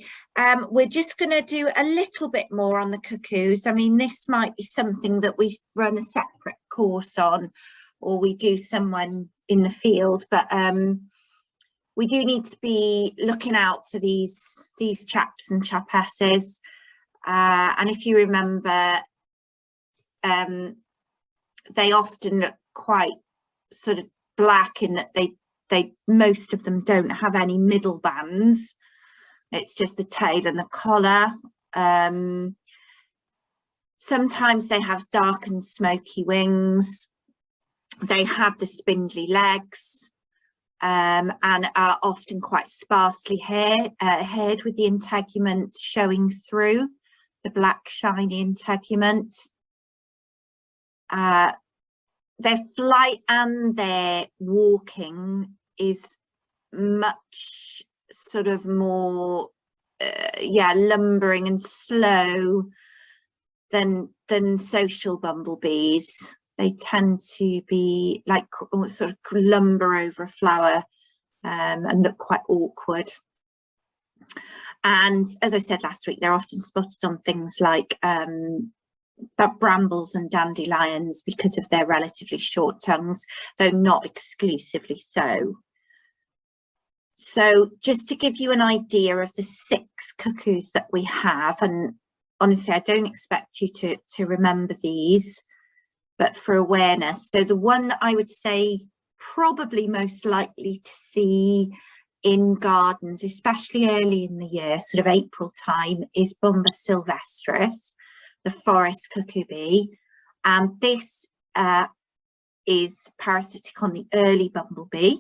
we're just going to do a little bit more on the cuckoos. I mean, this might be something that we run a separate course on, or we do someone in the field, but we do need to be looking out for these chaps and chapesses. And if you remember, they often look quite sort of black in that they most of them don't have any middle bands. It's just the tail and the collar. Sometimes they have dark and smoky wings. They have the spindly legs, and are often quite sparsely haired with the integuments showing through, the black shiny integument. Their flight and their walking is much sort of more lumbering and slow than social bumblebees. They tend to be like sort of lumber over a flower and look quite awkward. And as I said last week, they're often spotted on things like brambles and dandelions because of their relatively short tongues, though not exclusively so. So just to give you an idea of the 6 cuckoos that we have, and honestly, I don't expect you to remember these, but for awareness. So the one that I would say probably most likely to see in gardens, especially early in the year, sort of April time, is Sylvestress, the forest cuckoo bee. And this is parasitic on the early bumblebee.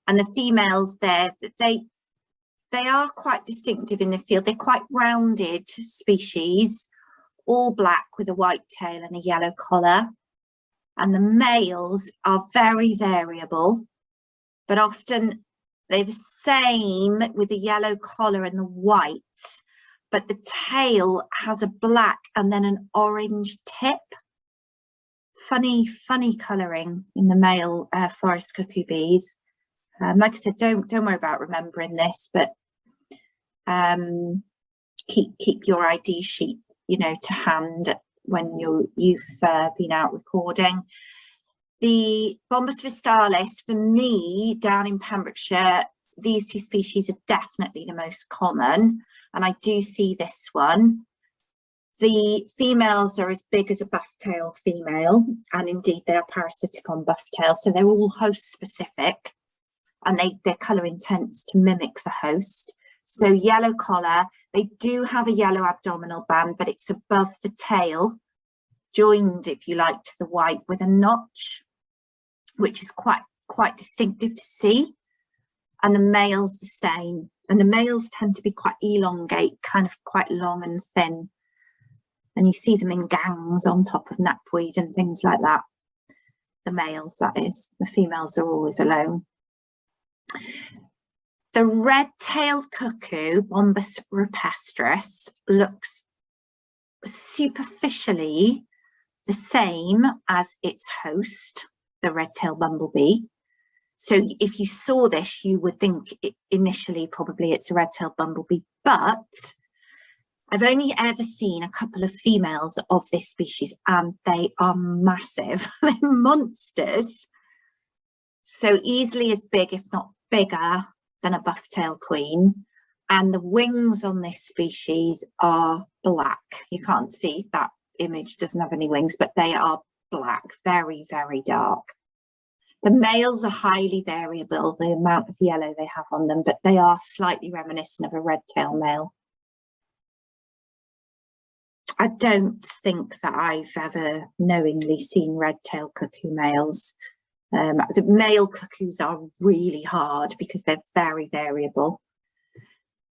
And the females there, they are quite distinctive in the field. They're quite rounded species, all black with a white tail and a yellow collar. And the males are very variable, but often they're the same with the yellow collar and the white, but the tail has a black and then an orange tip. Funny colouring in the male forest cuckoo bees. Like I said, don't worry about remembering this, but keep your ID sheet, to hand when you've been out recording. The Bombus vistalis, for me, down in Pembrokeshire, these 2 species are definitely the most common, and I do see this one. The females are as big as a buff-tail female, and indeed they are parasitic on buff-tail, so they're all host specific, and their colour intends to mimic the host. So yellow collar, they do have a yellow abdominal band, but it's above the tail, joined, if you like, to the white with a notch, which is quite distinctive to see. And the males the same. And the males tend to be quite elongate, kind of quite long and thin. And you see them in gangs on top of knapweed and things like that. The males, that is. The females are always alone. The red-tailed cuckoo, Bombus rupestris, looks superficially the same as its host, the red-tailed bumblebee. So if you saw this, you would think initially probably it's a red-tailed bumblebee, but I've only ever seen a couple of females of this species, and they are massive. They're monsters. So easily as big, if not bigger, than a buff-tailed queen. And the wings on this species are black. You can't see, that image doesn't have any wings, but they are black, very, very dark. The males are highly variable, the amount of yellow they have on them, but they are slightly reminiscent of a red-tailed male. I don't think that I've ever knowingly seen red-tailed cuckoo males. The male cuckoos are really hard because they're very variable.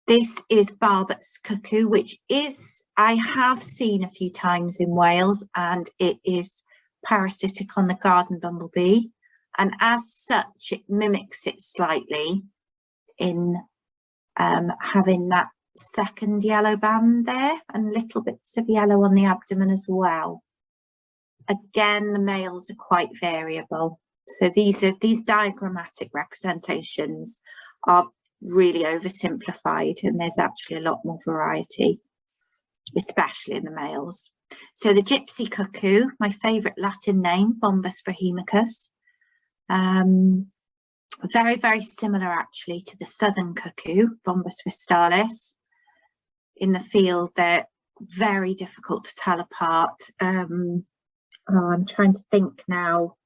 This is Barbet's cuckoo, which is, I have seen a few times in Wales, and it is parasitic on the garden bumblebee. And as such, it mimics it slightly in having that second yellow band there and little bits of yellow on the abdomen as well. Again, the males are quite variable. So these diagrammatic representations are really oversimplified, and there's actually a lot more variety, especially in the males. So the gypsy cuckoo, my favourite Latin name, Bombus bohemicus. Very, very similar actually to the southern cuckoo, Bombus vistalis. In the field, they're very difficult to tell apart. I'm trying to think now.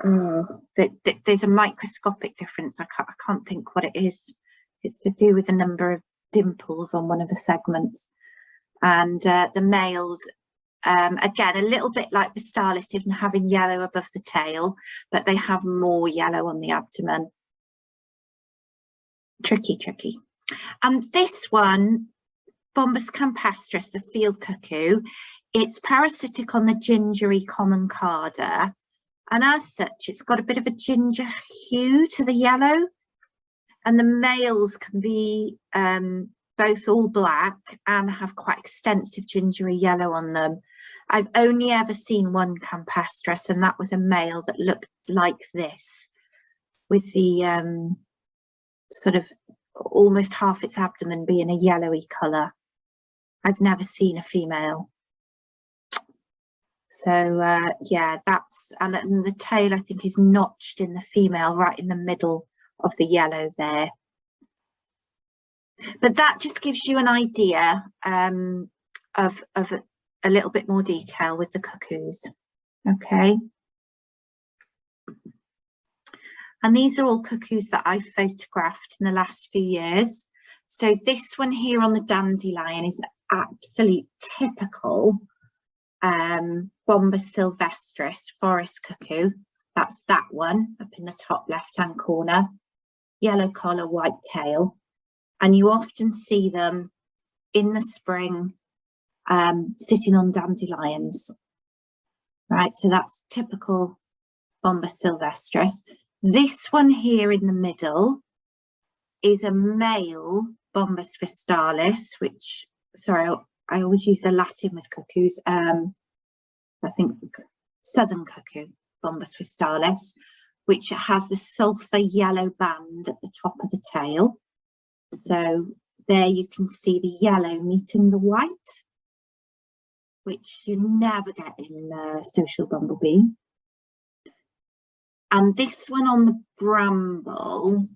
There's a microscopic difference. I can't think what it is. It's to do with the number of dimples on one of the segments. And the males, again, a little bit like vistalis, even having yellow above the tail, but they have more yellow on the abdomen. Tricky, tricky. And this one, Bombus campestris, the field cuckoo, it's parasitic on the gingery common carder. And as such, it's got a bit of a ginger hue to the yellow. And the males can be both all black and have quite extensive gingery yellow on them. I've only ever seen one campestris, and that was a male that looked like this, with the sort of almost half its abdomen being a yellowy colour. I've never seen a female. So yeah, that's, and the tail I think is notched in the female right in the middle of the yellow there. But that just gives you an idea of a little bit more detail with the cuckoos. Okay. And these are all cuckoos that I've photographed in the last few years. So this one here on the dandelion is absolute typical Bombus sylvestress forest cuckoo. That's that one up in the top left hand corner. Yellow collar, white tail. And you often see them in the spring sitting on dandelions. Right, so that's typical Bombus sylvestress. This one here in the middle is a male Bombus vistalis, which, sorry, I always use the Latin with cuckoos. I think southern cuckoo, Bombus vistalis, which has the sulphur yellow band at the top of the tail. So there you can see the yellow meeting the white, which you never get in social bumblebee. And this one on the bramble,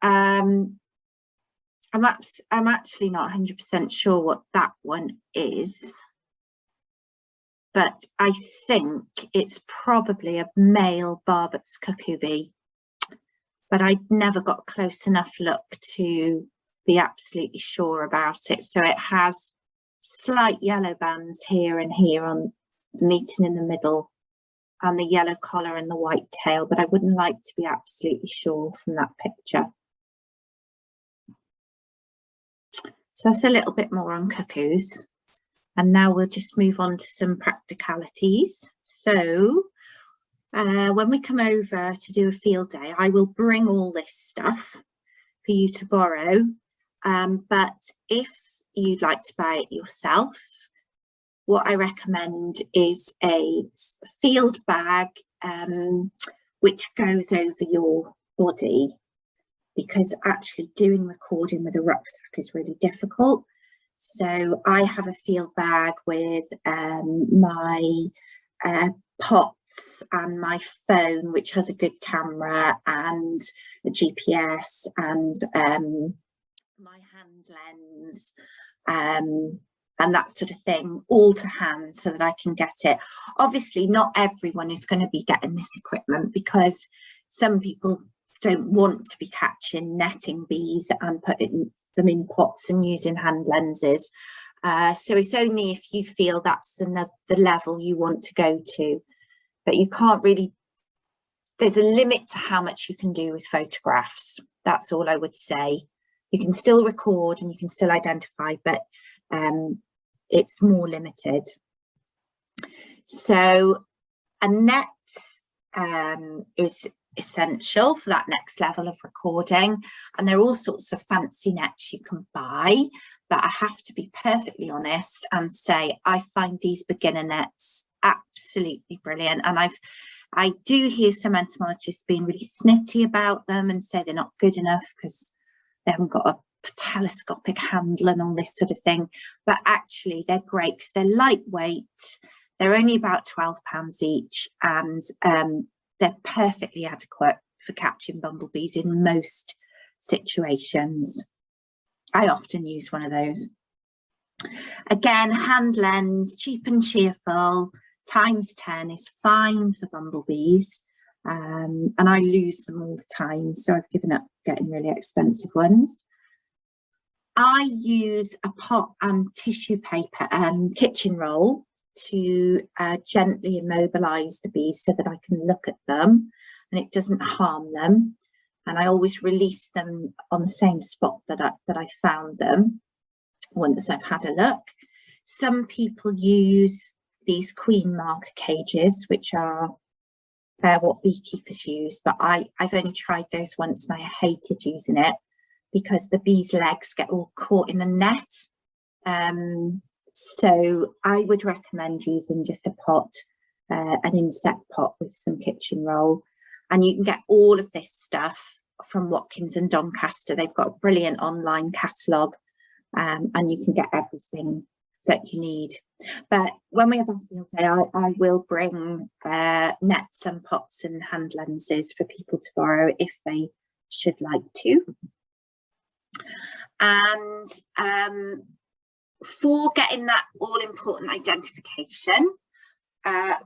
I'm actually not 100% sure what that one is, but I think it's probably a male Barbet's cuckoo bee, but I never got close enough look to be absolutely sure about it. So it has slight yellow bands here and here on the meeting in the middle, and the yellow collar and the white tail, but I wouldn't like to be absolutely sure from that picture. So that's a little bit more on cuckoos. And now we'll just move on to some practicalities. So when we come over to do a field day, I will bring all this stuff for you to borrow. But if you'd like to buy it yourself, what I recommend is a field bag which goes over your body. because actually doing recording with a rucksack is really difficult. So I have a field bag with my pots and my phone, which has a good camera and a GPS and my hand lens and that sort of thing, all to hand so that I can get it. Obviously, not everyone is going to be getting this equipment, because some people don't want to be catching netting bees and putting them in pots and using hand lenses. So it's only if you feel that's the level you want to go to, but you can't really, there's a limit to how much you can do with photographs. That's all I would say. You can still record and you can still identify, but it's more limited. So a net is essential for that next level of recording, and there are all sorts of fancy nets you can buy, but I have to be perfectly honest and say I find these beginner nets absolutely brilliant, and I do hear some entomologists being really snitty about them and say they're not good enough because they haven't got a telescopic handle and all this sort of thing, but actually they're great because they're lightweight, they're only about £12 each, and they're perfectly adequate for catching bumblebees in most situations. I often use one of those. Again, hand lens, cheap and cheerful, ×10 is fine for bumblebees, and I lose them all the time, so I've given up getting really expensive ones. I use a pot and tissue paper and kitchen roll to gently immobilize the bees so that I can look at them and it doesn't harm them, and I always release them on the same spot that I found them once I've had a look. Some people use these queen marker cages, which are what beekeepers use, but I've only tried those once and I hated using it because the bees' legs get all caught in the net. So I would recommend using just a pot, an insect pot with some kitchen roll, and you can get all of this stuff from Watkins and Doncaster. They've got a brilliant online catalogue, and you can get everything that you need. But when we have a field day, I will bring nets and pots and hand lenses for people to borrow if they should like to. And for getting that all-important identification,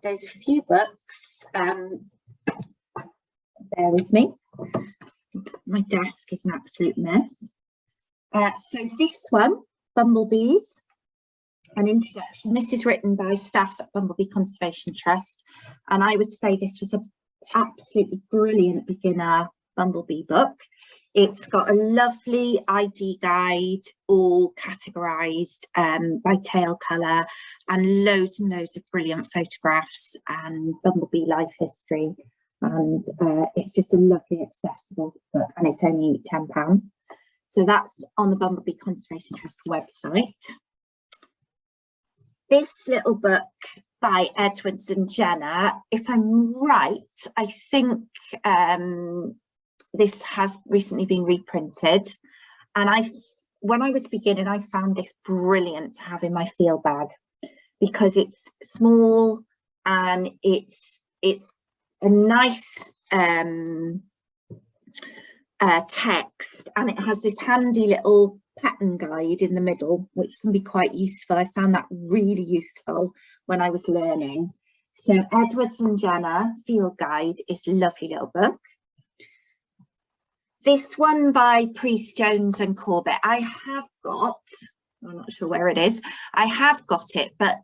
there's a few books. Bear with me. My desk is an absolute mess. So this one, Bumblebees, an introduction. This is written by staff at Bumblebee Conservation Trust, and I would say this was an absolutely brilliant beginner bumblebee book. It's got a lovely ID guide, all categorised by tail colour, and loads of brilliant photographs and bumblebee life history. And it's just a lovely, accessible book, and it's only £10. So that's on the Bumblebee Conservation Trust website. This little book by Edwards and Jenner, if I'm right, I think this has recently been reprinted, and when I was beginning, I found this brilliant to have in my field bag because it's small and it's a nice text, and it has this handy little pattern guide in the middle, which can be quite useful. I found that really useful when I was learning. So Edwards and Jenner Field Guide is a lovely little book. This one by Priest, Jones and Corbett, I have got, I'm not sure where it is, I have got it, but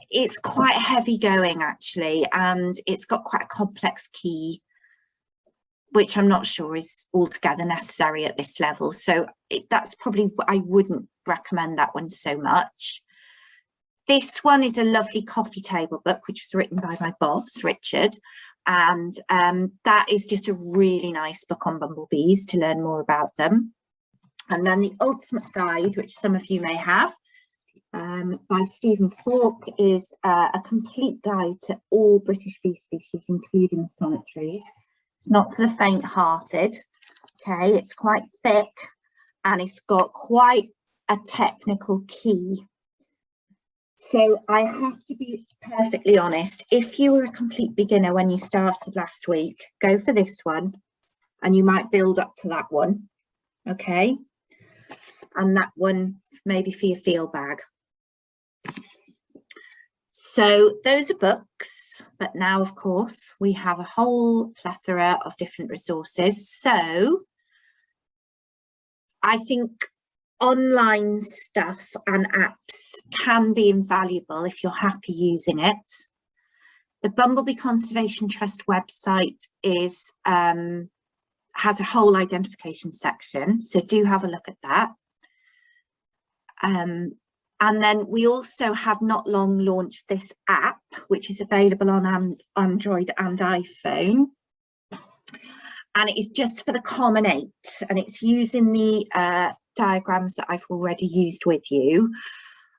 it's quite heavy going actually, and it's got quite a complex key, which I'm not sure is altogether necessary at this level. So that's probably, I wouldn't recommend that one so much. This one is a lovely coffee table book, which was written by my boss, Richard. And that is just a really nice book on bumblebees to learn more about them. And then the Ultimate Guide, which some of you may have, by Stephen Falk, is a complete guide to all British bee species, including solitaries. It's not for the faint-hearted. Okay, it's quite thick and it's got quite a technical key. So I have to be perfectly honest, if you were a complete beginner when you started last week, go for this one and you might build up to that one, okay? And that one maybe for your field bag. So those are books, but now of course we have a whole plethora of different resources. So I think online stuff and apps can be invaluable if you're happy using it. The Bumblebee Conservation Trust website is has a whole identification section, so do have a look at that. And then we also have not long launched this app, which is available on Android and iPhone. And it is just for the Common 8, and it's using the diagrams that I've already used with you,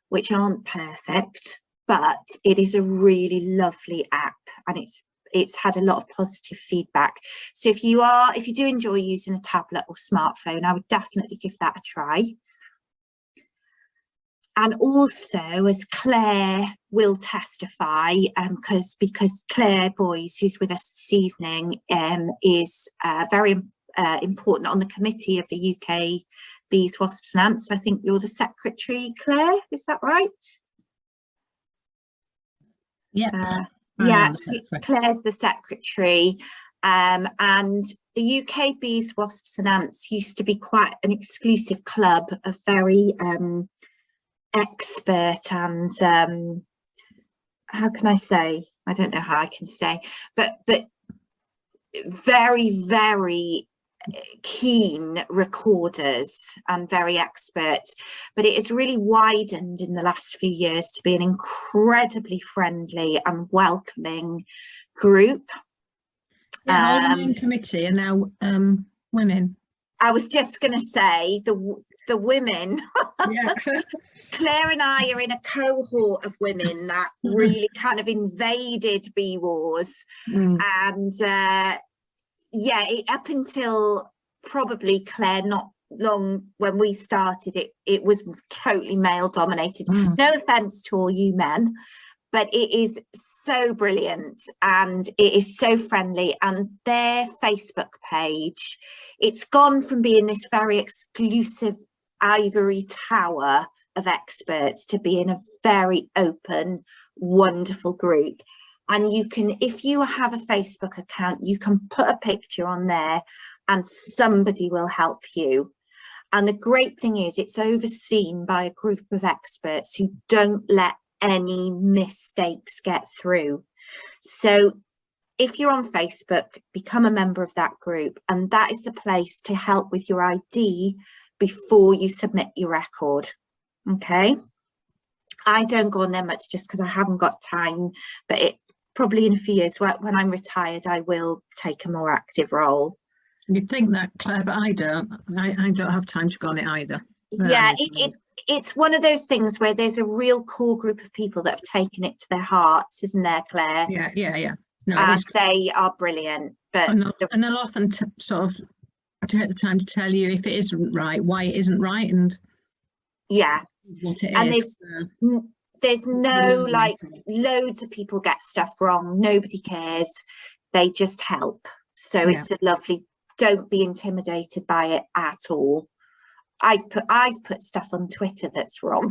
which aren't perfect, but it is a really lovely app, and it's had a lot of positive feedback. So if you do enjoy using a tablet or smartphone, I would definitely give that a try. And also, as Claire will testify, because Claire Boys, who's with us this evening, is very important on the committee of the UK Bees, Wasps and Ants. I think you're the secretary, Claire, is that right? Yeah. Yeah, Claire's the secretary. And the UK Bees, Wasps and Ants used to be quite an exclusive club of very expert and how can I say, I don't know how I can say, but very, very keen recorders and very expert. But it has really widened in the last few years to be an incredibly friendly and welcoming group. Yeah, all the committee are now women. I was just going to say the women. Yeah. Claire and I are in a cohort of women that really kind of invaded Bee Wars. And yeah, up until probably Claire, not long when we started, it was totally male dominated. No offense to all you men, but it is so brilliant and it is so friendly. And their Facebook page, it's gone from being this very exclusive ivory tower of experts to being a very open, wonderful group. And you can, if you have a Facebook account, you can put a picture on there and somebody will help you. And the great thing is it's overseen by a group of experts who don't let any mistakes get through. So if you're on Facebook, become a member of that group, and that is the place to help with your ID before you submit your record. Okay, I don't go on there much just because I haven't got time, but it probably in a few years when I'm retired I will take a more active role. You'd think that, Claire, but I don't have time to go on it either. Yeah, it's one of those things where there's a real core group of people that have taken it to their hearts, isn't there, Claire? Yeah. No, and they are brilliant. But and they'll often sort of take the time to tell you if it isn't right, why it isn't right, and yeah, what it and is. There's no like loads of people get stuff wrong. Nobody cares. They just help. So it's a lovely. Don't be intimidated by it at all. I've put stuff on Twitter that's wrong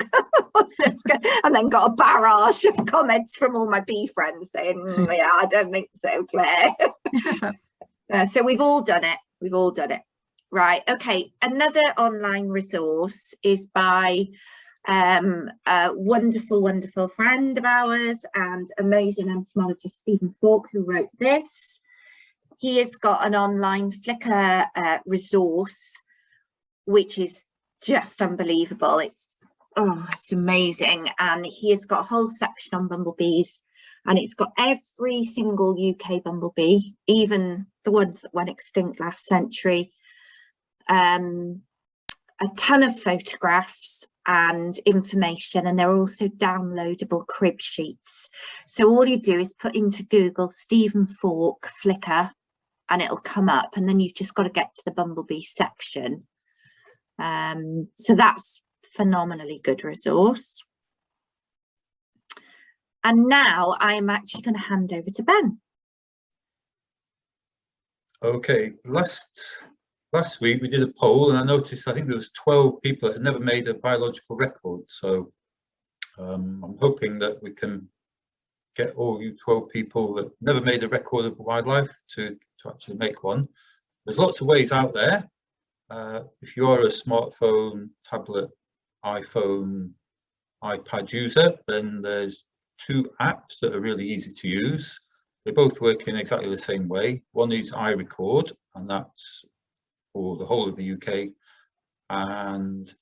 and then got a barrage of comments from all my bee friends saying, yeah, I don't think so, Claire. So we've all done it. Right, okay, another online resource is by a wonderful friend of ours and amazing entomologist Stephen Falk, who wrote this. He has got an online Flickr resource which is just unbelievable. It's amazing, and he has got a whole section on bumblebees, and it's got every single UK bumblebee, even the ones that went extinct last century, a ton of photographs and information, and there are also downloadable crib sheets. So all you do is put into Google Stephen Falk Flickr and it'll come up, and then you've just got to get to the Bumblebee section. So that's phenomenally good resource. And now I'm actually going to hand over to Ben. Okay, last week we did a poll, and I noticed I think there was 12 people that had never made a biological record. So I'm hoping that we can get all you 12 people that never made a record of wildlife to actually make one. There's lots of ways out there. If you are a smartphone, tablet, iPhone, iPad user, then there's 2 apps that are really easy to use. They both work in exactly the same way. One is iRecord, and that's for the whole of the UK. And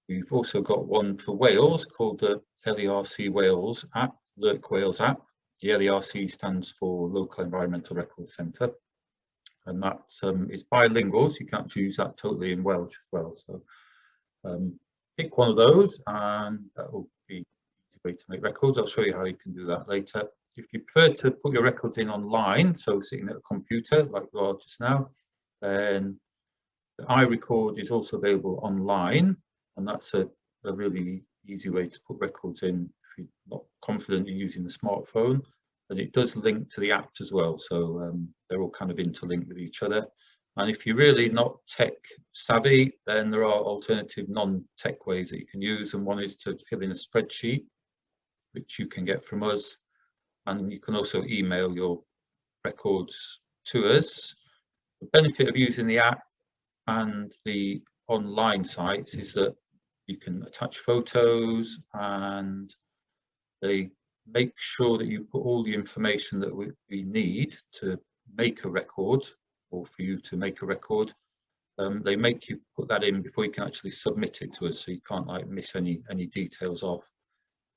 we've also got one for Wales called the LERC Wales app, Lurk Wales app. The LERC stands for Local Environmental Record Centre. And that is bilingual, so you can actually use that totally in Welsh as well. So pick one of those, and that will be an easy way to make records. I'll show you how you can do that later. If you prefer to put your records in online, so sitting at a computer like you are just now, then the iRecord is also available online, and that's a really easy way to put records in if you're not confident in using the smartphone. And it does link to the apps as well, so they're all kind of interlinked with each other. And if you're really not tech savvy, then there are alternative non-tech ways that you can use, and one is to fill in a spreadsheet, which you can get from us, and you can also email your records to us. The benefit of using the app and the online sites is that you can attach photos, and they make sure that you put all the information that we need to make a record, or for you to make a record. They make you put that in before you can actually submit it to us, so you can't like miss any details off,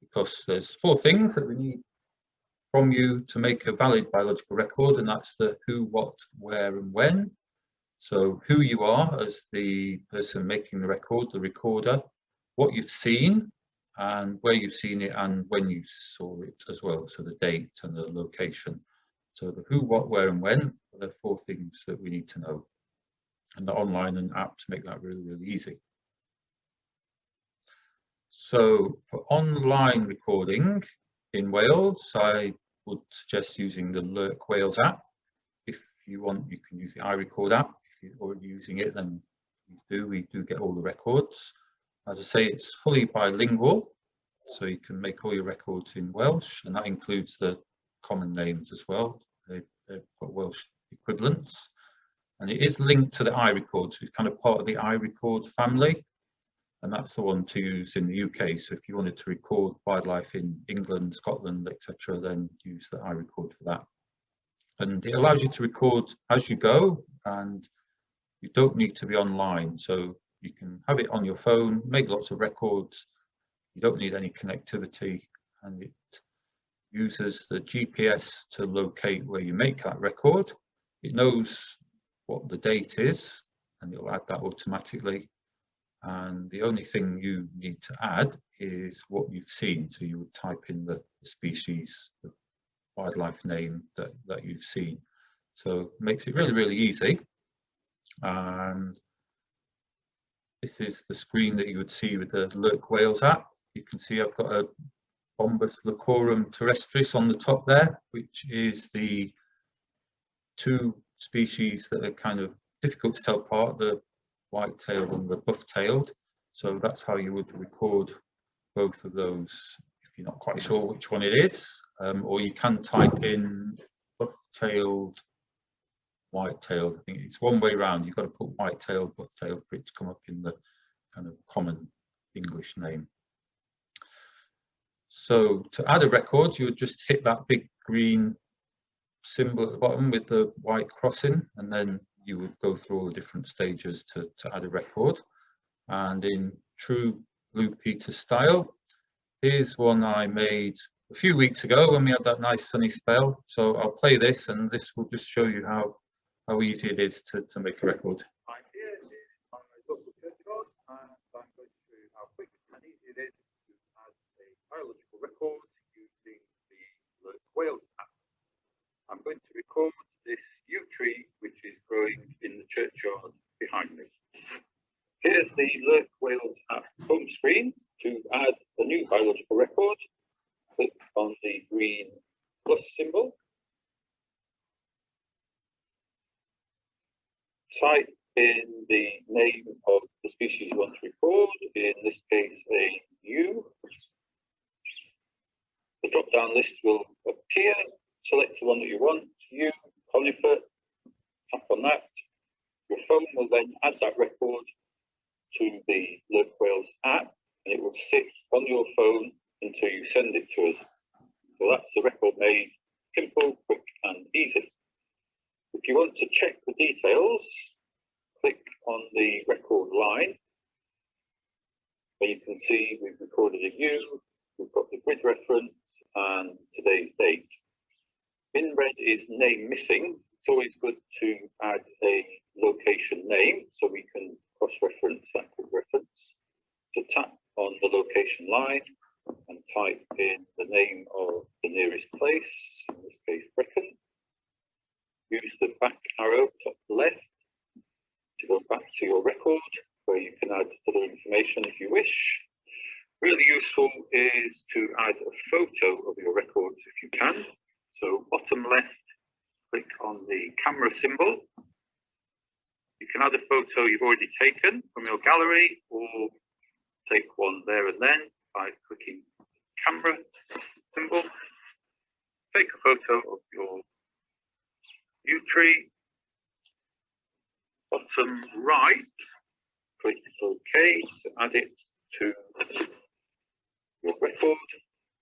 because there's 4 things that we need from you to make a valid biological record, and that's the who, what, where and when. So who you are as the person making the record, the recorder, what you've seen and where you've seen it and when you saw it as well, so the date and the location. So the who, what, where and when are the 4 things that we need to know, and the online and apps make that really easy. So for online recording in Wales, I would suggest using the Lurk Wales app. If you want, you can use the iRecord app. If you're already using it, then please do. We do get all the records. As I say, it's fully bilingual, so you can make all your records in Welsh, and that includes the common names as well. They've got Welsh equivalents, and it is linked to the iRecord, so it's kind of part of the iRecord family, and that's the one to use in the UK. So if you wanted to record wildlife in England, Scotland, etc., then use the iRecord for that. And it allows you to record as you go, and you don't need to be online, so you can have it on your phone, make lots of records. You don't need any connectivity, and it uses the GPS to locate where you make that record. It knows what the date is, and it'll add that automatically. And the only thing you need to add is what you've seen. So you would type in the species, the wildlife name that you've seen. So it makes it really easy. And this is the screen that you would see with the Lurk Wales app. You can see I've got a Bombus leucorum terrestris on the top there, which is the 2 species that are kind of difficult to tell apart, the white-tailed and the buff-tailed. So that's how you would record both of those if you're not quite sure which one it is. Or you can type in buff-tailed, white-tailed. I think it's one way around. You've got to put white-tailed, buff-tailed for it to come up in the kind of common English name. So to add a record, you would just hit that big green symbol at the bottom with the white crossing, and then you would go through all the different stages to add a record. And in true Blue Peter style, here's one I made a few weeks ago when we had that nice sunny spell. So I'll play this, and this will just show you how easy it is to make a record. I'm here in my local churchyard, and I'm going to show you how quick and easy it is to add a biological record using the Lurk Wales app. I'm going to record this yew tree churchyard behind me. Here's the Lurk Wales app home screen. To add a new biological record, click on the green plus symbol. Type in the name of the species you want to record, in this case a ewe. The drop-down list will appear. Select the one that you want, ewe, conifer, tap on that. Your phone will then add that record to the Lurk Wales app, and it will sit on your phone until you send it to us. So that's the record made simple, quick and easy. If you want to check the details, click on the record line, where you can see we've recorded a ewe, we've got the grid reference and today's date. In red is name missing. It's always good to add a location name so we can cross-reference that grid reference. So tap on the location line and type in the name of the nearest place, in this case Brecon. Use the back arrow top left to go back to your record, where you can add other information if you wish. Really useful is to add a photo of your records if you can. So bottom left, click on the camera symbol. You can add a photo you've already taken from your gallery, or take one there and then by clicking camera symbol. Take a photo of your yew tree. Bottom right, click OK to add it to your record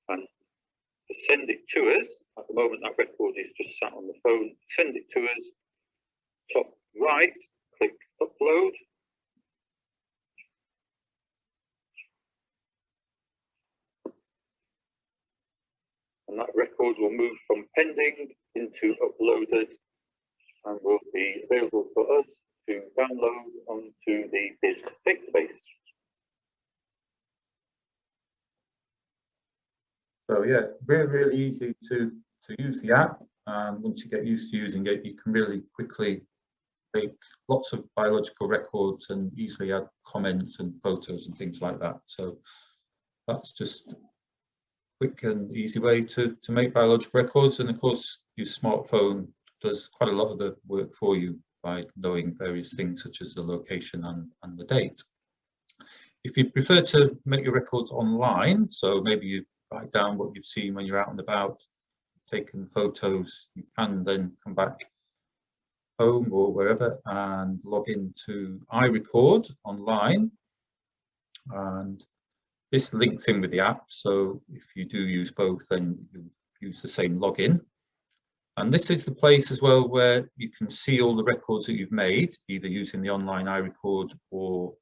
and to send it to us. At the moment that record is just sat on the phone. Send it to us. Top right, click upload. And that record will move from pending into uploaded and will be available for us to download onto the Biz database. So yeah, really easy to use the app, and once you get used to using it, you can really quickly make lots of biological records and easily add comments and photos and things like that. So that's just a quick and easy way to make biological records, and of course your smartphone does quite a lot of the work for you by knowing various things such as the location and the date. If you prefer to make your records online, so maybe you write down what you've seen when you're out and about, taken photos, you can then come back home or wherever and log into iRecord online, and this links in with the app, so if you do use both then you use the same login. And this is the place as well where you can see all the records that you've made, either using the online iRecord or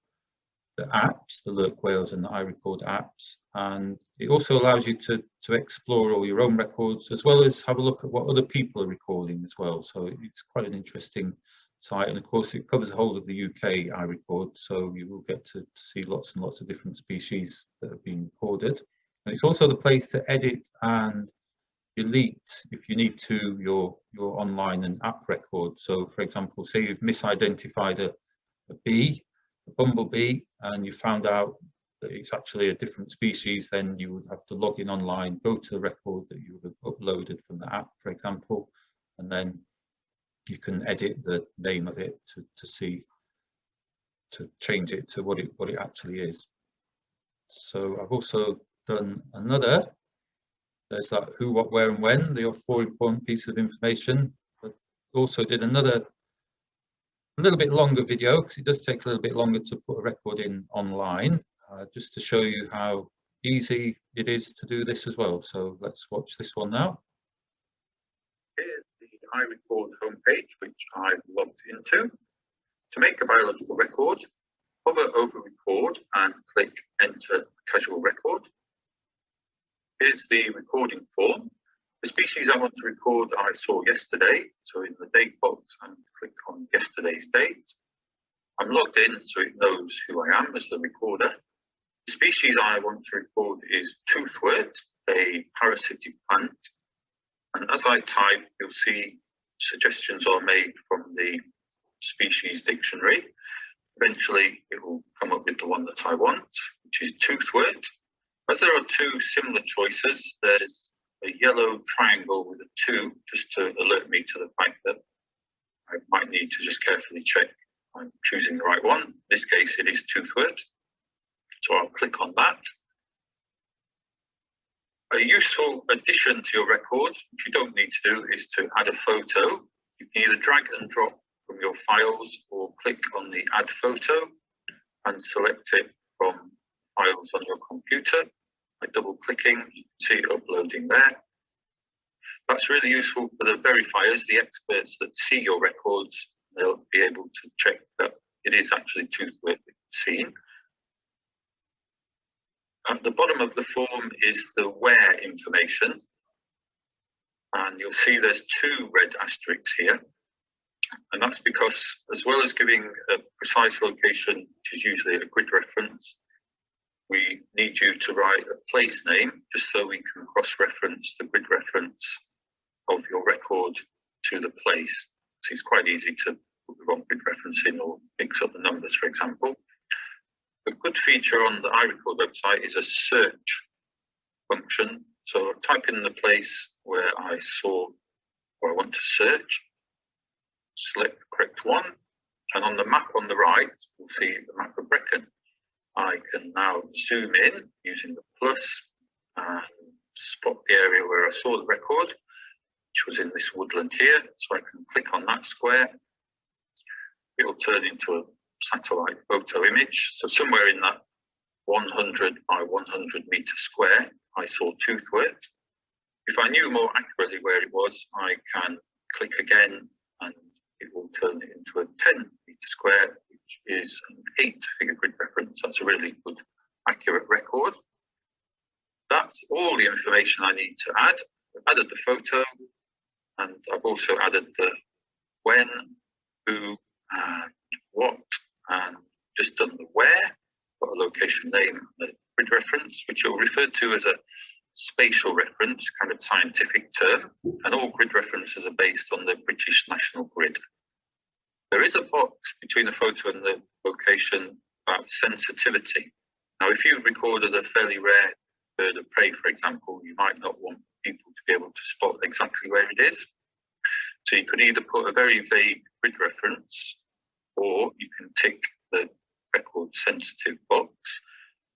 the apps, the Lurk Wales and the iRecord apps. And it also allows you to explore all your own records, as well as have a look at what other people are recording as well. So it's quite an interesting site. And of course, it covers the whole of the UK iRecord, so you will get to see lots and lots of different species that have been recorded. And it's also the place to edit and delete, if you need to, your online and app record. So for example, say you've misidentified a bee, a bumblebee, and you found out that it's actually a different species, then you would have to log in online, go to the record that you have uploaded from the app, for example, and then you can edit the name of it to change it to what it actually is. So I've also done another. There's that who, what, where and when, the 4 important pieces of information, but also did another a little bit longer video, because it does take a little bit longer to put a record in online, just to show you how easy it is to do this as well. So let's watch this one now. Here's the iRecord homepage, which I've logged into. To make a biological record, hover over record and click enter casual record. Here's the recording form. The species I want to record I saw yesterday, so in the date box and click on yesterday's date. I'm logged in so it knows who I am as the recorder. The species I want to record is toothwort, a parasitic plant. And as I type, you'll see suggestions are made from the species dictionary. Eventually it will come up with the one that I want, which is toothwort. As there are two similar choices, there's a yellow triangle with a 2 just to alert me to the fact that I might need to just carefully check I'm choosing the right one. In this case, it is toothwort. So I'll click on that. A useful addition to your record, which you don't need to do, is to add a photo. You can either drag and drop from your files or click on the add photo and select it from files on your computer. By double clicking, you can see it uploading there. That's really useful for the verifiers, the experts that see your records. They'll be able to check that it is actually toothwort seen. At the bottom of the form is the where information. And you'll see there's 2 red asterisks here. And that's because, as well as giving a precise location, which is usually a grid reference, we need you to write a place name just so we can cross-reference the grid reference of your record to the place. So it's quite easy to put the wrong grid reference in or mix up the numbers, for example. A good feature on the iRecord website is a search function. So I type in the place where I saw or I want to search, select the correct one, and on the map on the right, we'll see the map of Brecon. I can now zoom in using the plus and spot the area where I saw the record, which was in this woodland here. So I can click on that square. It'll turn into a satellite photo image. So somewhere in that 100 by 100 meter square, I saw toothwort. If I knew more accurately where it was, I can click again and it will turn it into a 10 meter square, which is an 8-figure grid reference. That's a really good, accurate record. That's all the information I need to add. I've added the photo, and I've also added the when, who, and what, and just done the where, got a location name, and a grid reference, which you'll refer to as a spatial reference, kind of scientific term, and all grid references are based on the British National Grid. There is a box between the photo and the location about sensitivity. Now, if you've recorded a fairly rare bird of prey, for example, you might not want people to be able to spot exactly where it is. So you could either put a very vague grid reference, or you can tick the record sensitive box.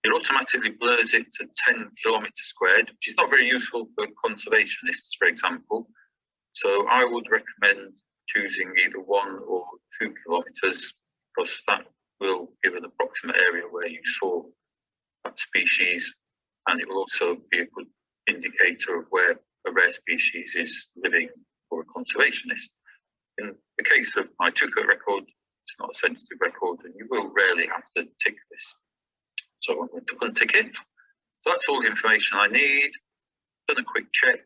It automatically blurs it to 10 kilometers squared, which is not very useful for conservationists, for example. So I would recommend choosing either 1 or 2 kilometers, because that will give an approximate area where you saw that species, and it will also be a good indicator of where a rare species is living for a conservationist. In the case of my toothwort record, it's not a sensitive record, and you will rarely have to tick this. So I'm going to untick it. So that's all the information I need. Done a quick check,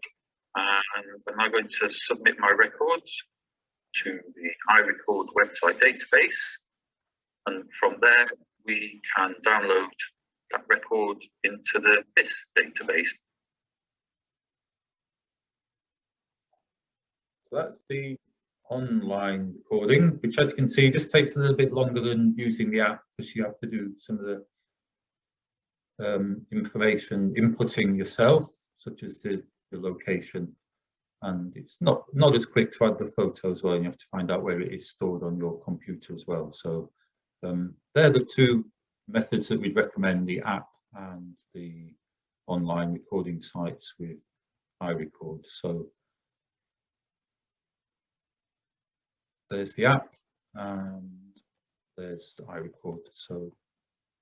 and I'm now going to submit my records to the iRecord website database. And from there, we can download that record into the BIS database. So that's the online recording, which, as you can see, just takes a little bit longer than using the app, because you have to do some of the information inputting yourself, such as the location, and it's not as quick to add the photo as well, and you have to find out where it is stored on your computer as well. So they're the 2 methods that we'd recommend, the app and the online recording sites with iRecord. So there's the app and there's iRecord. So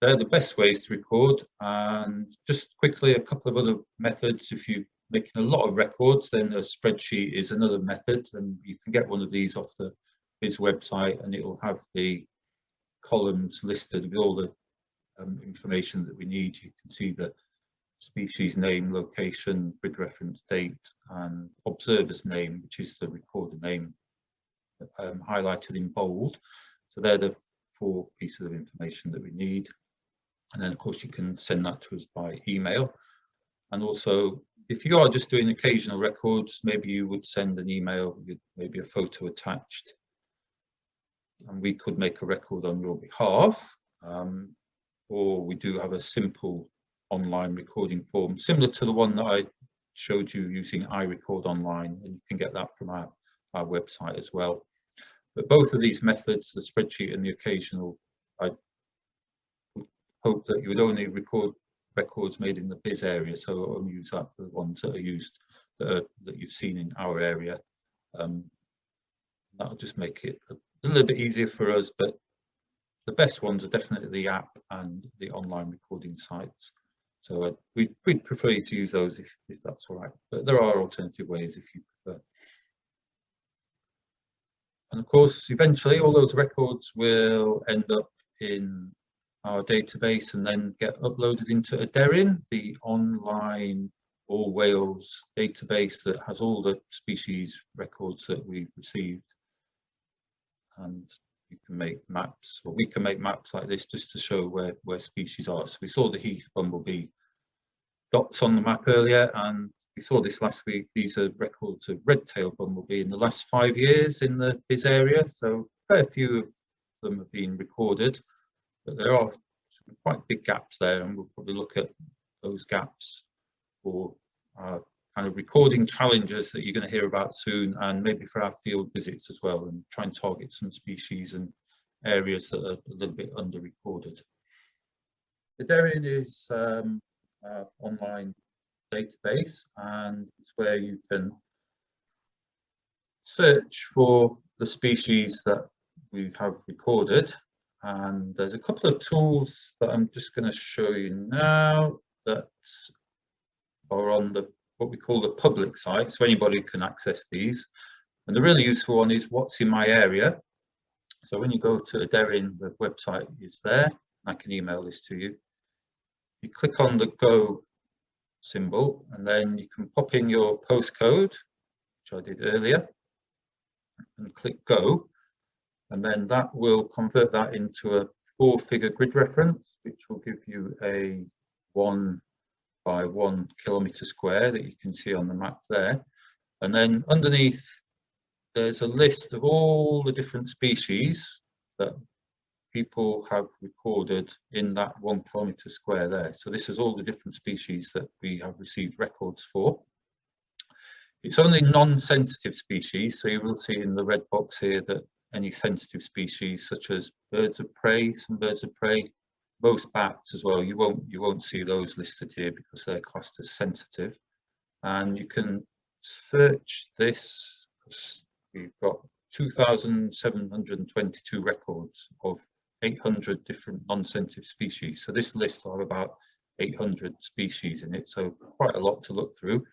they're the best ways to record. And just quickly, a couple of other methods. If you're making a lot of records, then a spreadsheet is another method, and you can get one of these off the BIS website, and it will have the columns listed with all the information that we need. You can see the species name, location, grid reference, date, and observer's name, which is the recorder name, highlighted in bold. So they're the 4 pieces of information that we need. And then, of course, you can send that to us by email. And also, if you are just doing occasional records, maybe you would send an email with maybe a photo attached. and we could make a record on your behalf, or we do have a simple online recording form similar to the one that I showed you using iRecord Online, and you can get that from our website as well. But both of these methods, the spreadsheet and the occasional, I would hope that you would only record records made in the Biz area, so only use that for the ones that are used that you've seen in our area. That'll just make it a little bit easier for us, but the best ones are definitely the app and the online recording sites. So we'd prefer you to use those if that's all right, but there are alternative ways if you prefer. And of course, eventually all those records will end up in our database and then get uploaded into Aderin, the online All Wales database that has all the species records that we've received. And you can make maps, or we can make maps like this just to show where species are. So we saw the Heath bumblebee dots on the map earlier, and we saw this last week. These are records of red-tailed bumblebee in the last 5 years in the Biz area. So a fair few of them have been recorded, but there are some quite big gaps there, and we'll probably look at those gaps for kind of recording challenges that you're going to hear about soon, and maybe for our field visits as well, and try and target some species and areas that are a little bit under recorded. Aderin is an online database, and it's where you can search for the species that we have recorded. And there's a couple of tools that I'm just going to show you now that are on what we call the public site, so anybody can access these. And the really useful one is what's in my area. So when you go to Aderin, the website is there. I can email this to you. You click on the Go symbol, and then you can pop in your postcode, which I did earlier, and click Go. And then that will convert that into a 4-figure grid reference, which will give you a 1 by 1 kilometre square that you can see on the map there. And then underneath there's a list of all the different species that people have recorded in that 1 kilometre square there. So this is all the different species that we have received records for. It's only non-sensitive species, so you will see in the red box here that any sensitive species such as birds of prey, some birds of prey, most bats as well, you won't see those listed here because they're classed as sensitive. And you can search this. We've got 2,722 records of 800 different non-sensitive species. So this list will have about 800 species in it, so quite a lot to look through.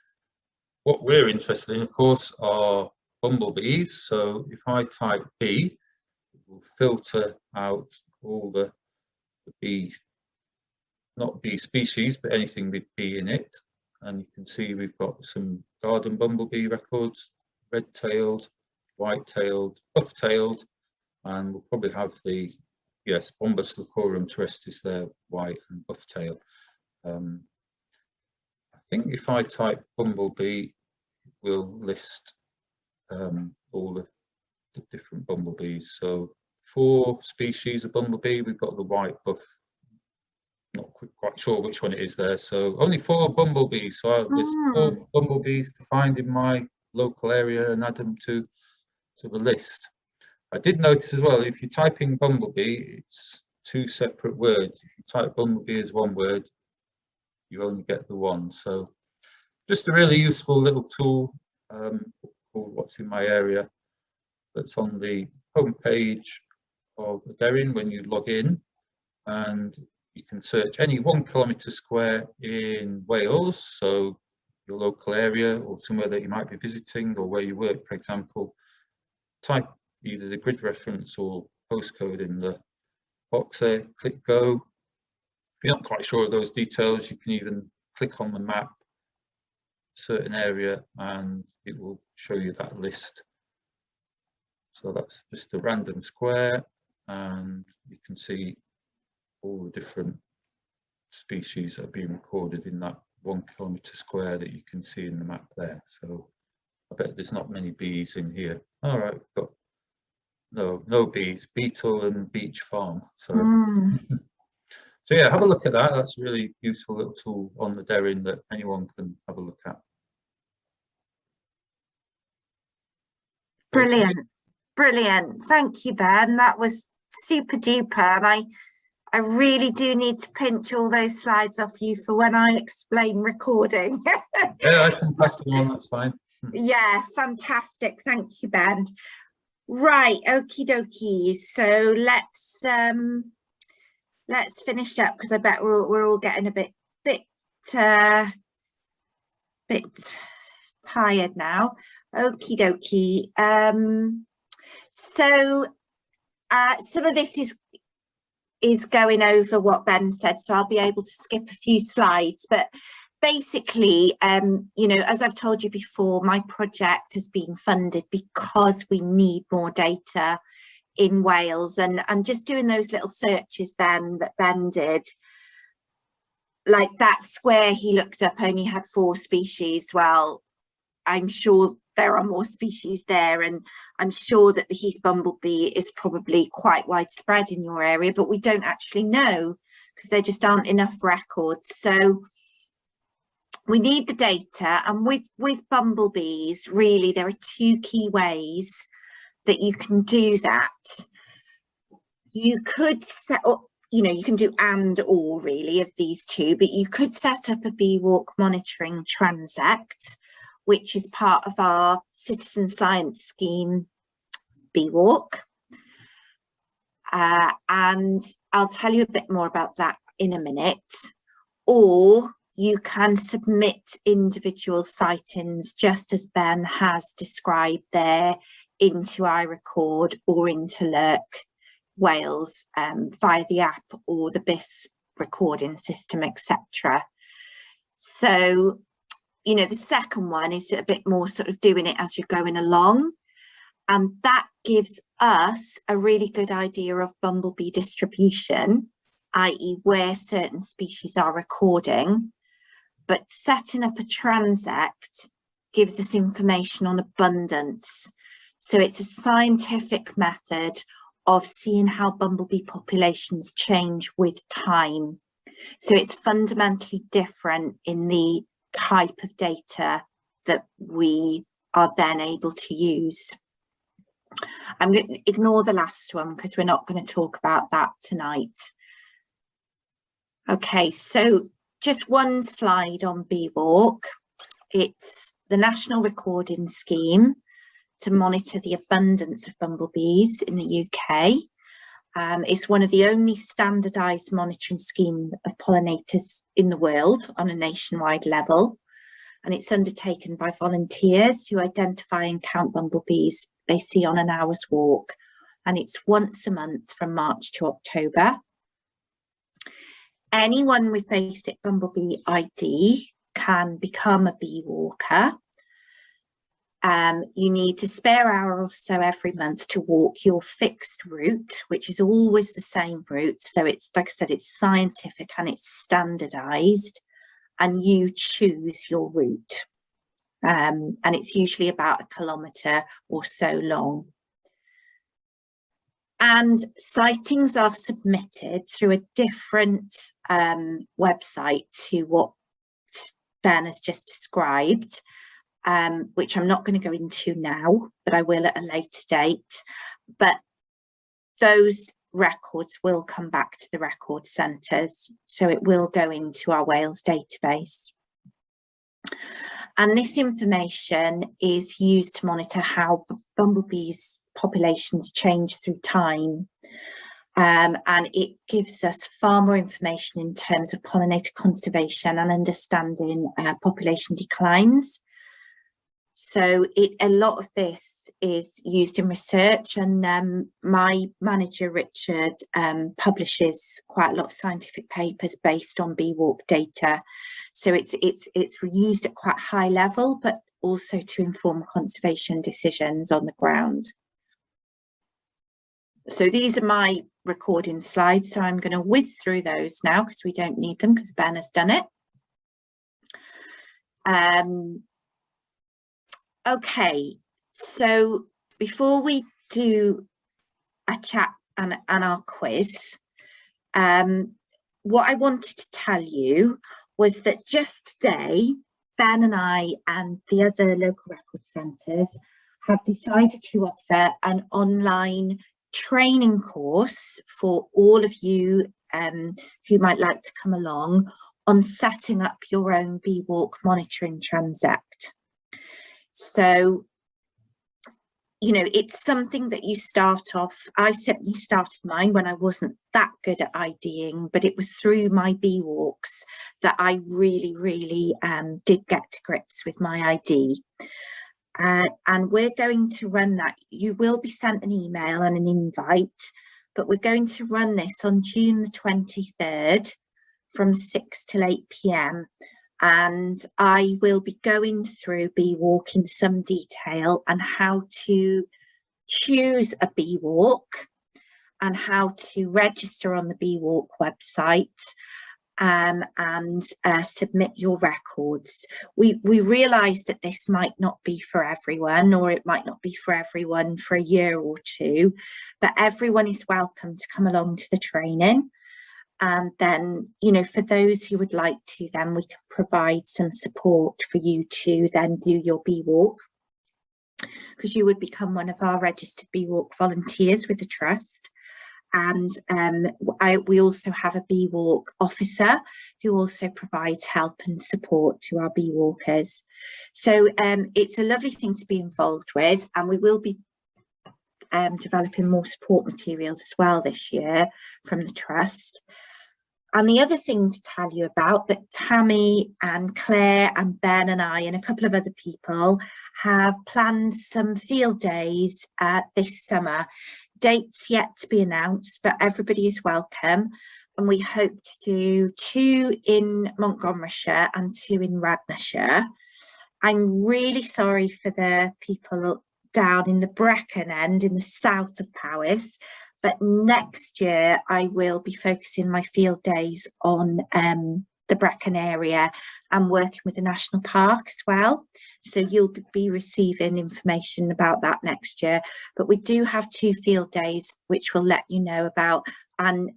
What we're interested in, of course, are bumblebees. So if I type bee, it will filter out all the bee, not bee species, but anything with bee in it. And you can see we've got some garden bumblebee records, red-tailed, white-tailed, buff-tailed, and we'll probably have the, yes, Bombus leucorum terrestris there, white and buff-tail. I think if I type bumblebee, it will list all the different bumblebees. So 4 species of bumblebee, we've got the white buff, not quite sure which one it is there. So only 4 bumblebees. So there's 4 bumblebees to find in my local area and add them to the list. I did notice as well, if you're typing bumblebee, it's 2 separate words. If you type bumblebee as 1 word, you only get the 1. So just a really useful little tool called What's in My Area, that's on the home page of Aderin when you log in, and you can search any 1 kilometre square in Wales, so your local area or somewhere that you might be visiting or where you work, for example. Type either the grid reference or postcode in the box there, click Go. If you're not quite sure of those details, you can even click on the map, certain area, and it will show you that list. So that's just a random square, and you can see all the different species that are being recorded in that 1 kilometre square that you can see in the map there. So I bet there's not many bees in here. All right, we've got no bees, beetle and beech farm. So, so yeah, have a look at that. That's a really useful little tool on the Derrin that anyone can have a look at. Brilliant, brilliant. Thank you, Ben. That was super duper. And I really do need to pinch all those slides off you for when I explain recording. Yeah, I can pass them on, that's fine. Yeah, fantastic. Thank you, Ben. Right, okie dokie. So let's finish up because I bet we're all getting a bit tired now. Okie dokie. So some of this is going over what Ben said, so I'll be able to skip a few slides, but basically, you know, as I've told you before, my project has been funded because we need more data in Wales, and just doing those little searches then that Ben did, like that square he looked up only had 4 species. Well, I'm sure there are more species there, and I'm sure that the Heath bumblebee is probably quite widespread in your area, but we don't actually know because there just aren't enough records. So we need the data, and with bumblebees, really, there are 2 key ways that you can do that. You could set up, you know, you can do and or really of these 2, but you could set up a bee walk monitoring transect, which is part of our citizen science scheme, Bee Walk. And I'll tell you a bit more about that in a minute. Or you can submit individual sightings, just as Ben has described there, into iRecord or into Lurk Wales via the app or the BIS recording system, etc. So, you know, the second one is a bit more sort of doing it as you're going along, and that gives us a really good idea of bumblebee distribution, i.e. where certain species are recording, but setting up a transect gives us information on abundance. So it's a scientific method of seeing how bumblebee populations change with time. So it's fundamentally different in the type of data that we are then able to use. I'm going to ignore the last one because we're not going to talk about that tonight. Okay, so just one slide on Bee Walk. It's the National Recording Scheme to monitor the abundance of bumblebees in the UK. It's one of the only standardised monitoring schemes of pollinators in the world on a nationwide level, and it's undertaken by volunteers who identify and count bumblebees they see on an hour's walk, and it's once a month from March to October. Anyone with basic bumblebee ID can become a bee walker. You need a spare hour or so every month to walk your fixed route, which is always the same route. So it's, like I said, it's scientific and it's standardized, and you choose your route. And it's usually about 1 kilometre or so long. And sightings are submitted through a different website to what Ben has just described, which I'm not going to go into now, but I will at a later date. But those records will come back to the record centres, so it will go into our Wales database. And this information is used to monitor how bumblebees populations change through time. And it gives us far more information in terms of pollinator conservation and understanding population declines. So a lot of this is used in research, and my manager Richard publishes quite a lot of scientific papers based on Bee Walk data. So it's used at quite high level, but also to inform conservation decisions on the ground. So these are my recording slides, so I'm going to whiz through those now because we don't need them because Ben has done it. Okay, so before we do a chat and our quiz. What I wanted to tell you was that just today, Ben and I and the other local record centres have decided to offer an online training course for all of you who might like to come along on setting up your own bee walk monitoring transept. So, you know, it's something that you start off. I certainly started mine when I wasn't that good at IDing, but it was through my bee walks that I really did get to grips with my ID. And we're going to run that. You will be sent an email and an invite, but we're going to run this on June the 23rd from 6 till 8 p.m. And I will be going through bee walk in some detail and how to choose a bee walk and how to register on the bee walk website and submit your records. We realised that this might not be for everyone, or it might not be for everyone for a year or two, but everyone is welcome to come along to the training. And then, you know, for those who would like to, then we can provide some support for you to then do your bee walk, because you would become one of our registered bee walk volunteers with the trust. And we also have a bee walk officer who also provides help and support to our bee walkers. So it's a lovely thing to be involved with, and we will be developing more support materials as well this year from the trust. And the other thing to tell you about that Tammy and Claire and Ben and I and a couple of other people have planned some field days this summer. Dates yet to be announced, but everybody is welcome. And we hope to do 2 in Montgomeryshire and 2 in Radnorshire. I'm really sorry for the people down in the Brecon end in the south of Powys, but next year I will be focusing my field days on the Brecon area and working with the National Park as well. So you'll be receiving information about that next year. But we do have 2 field days, which we'll let you know about, and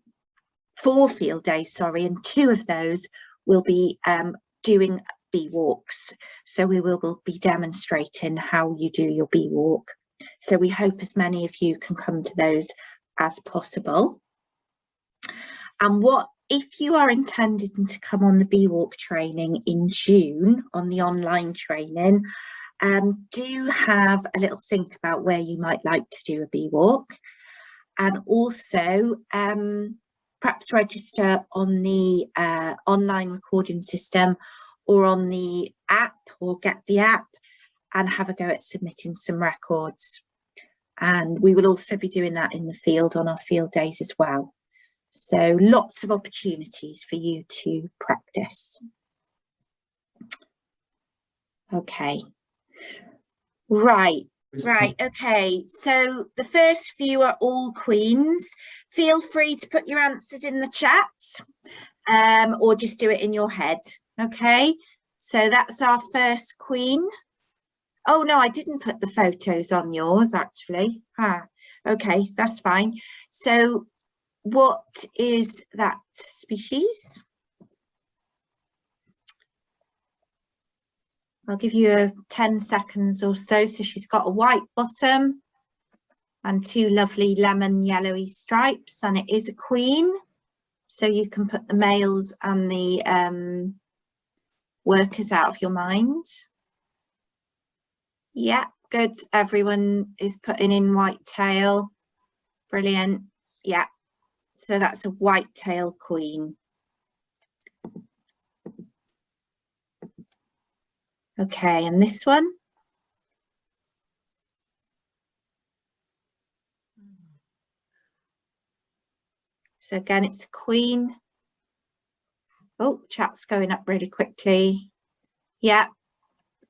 4 field days, sorry, and 2 of those will be doing bee walks. So we will be demonstrating how you do your bee walk. So we hope as many of you can come to those as possible. And if you are intending to come on the bee walk training in June, on the online training, do have a little think about where you might like to do a bee walk, and also perhaps register on the online recording system or on the app, or get the app and have a go at submitting some records. And we will also be doing that in the field on our field days as well. So lots of opportunities for you to practice. Okay. Right, okay. So the first few are all queens. Feel free to put your answers in the chat, or just do it in your head. Okay, so that's our first queen. Oh no, I didn't put the photos on yours actually. Okay, that's fine. So what is that species? I'll give you 10 seconds or so. So she's got a white bottom and 2 lovely lemon yellowy stripes, and it is a queen. So you can put the males and the workers out of your mind. Yeah, good. Everyone is putting in white tail. Brilliant. Yeah. So that's a white-tailed queen. Okay, and this one? So again, it's a queen. Oh, chat's going up really quickly. Yeah,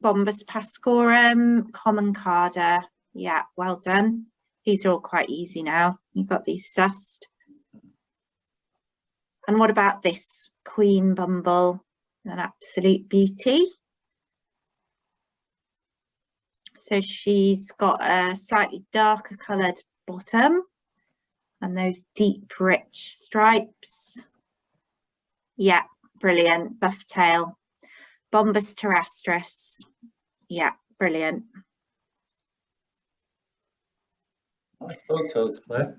Bombus pascorum, common carder. Yeah, well done. These are all quite easy now. You've got these sussed. And what about this queen bumble? An absolute beauty. So she's got a slightly darker coloured bottom and those deep, rich stripes. Yeah, brilliant. Buff tail. Bombus terrestris. Yeah, brilliant. Nice photos, Claire.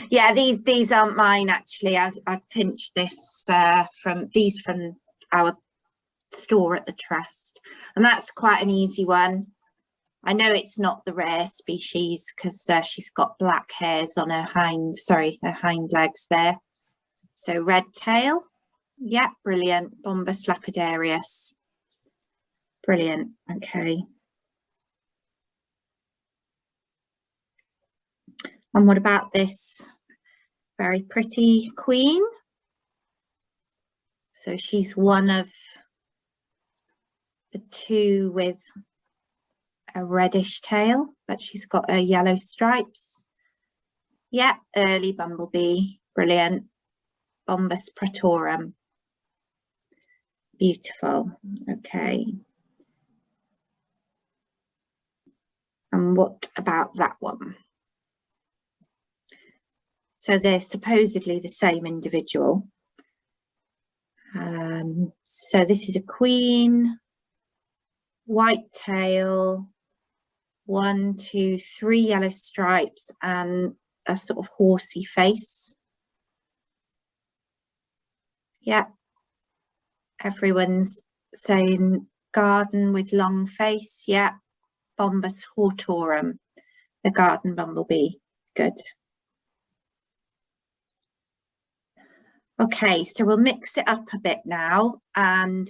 Yeah, these aren't mine actually. I've pinched this from our store at the trust, and that's quite an easy one. I know it's not the rare species because she's got black hairs on her hind legs there. So red tail, yeah, brilliant. Bombus lapidarius, brilliant. Okay. And what about this very pretty queen? So she's one of the two with a reddish tail, but she's got her yellow stripes. Yeah, early bumblebee, brilliant. Bombus pretorum, beautiful. Okay. And what about that one? So they're supposedly the same individual. So this is a queen, white tail, 1, 2, 3 yellow stripes and a sort of horsey face. Yeah, everyone's saying garden with long face. Yeah, Bombus hortorum, the garden bumblebee. Good. Okay, so we'll mix it up a bit now, and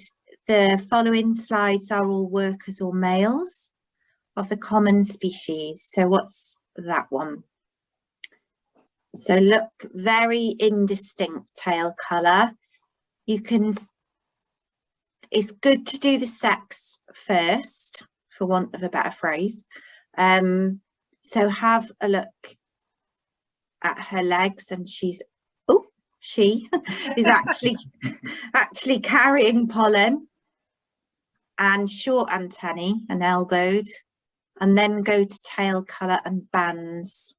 the following slides are all workers or males of the common species. So what's that one? So look, very indistinct tail colour. You can, it's good to do the sex first, for want of a better phrase. So have a look at her legs, and she is actually carrying pollen, and short antennae and elbowed, and then go to tail colour and bands.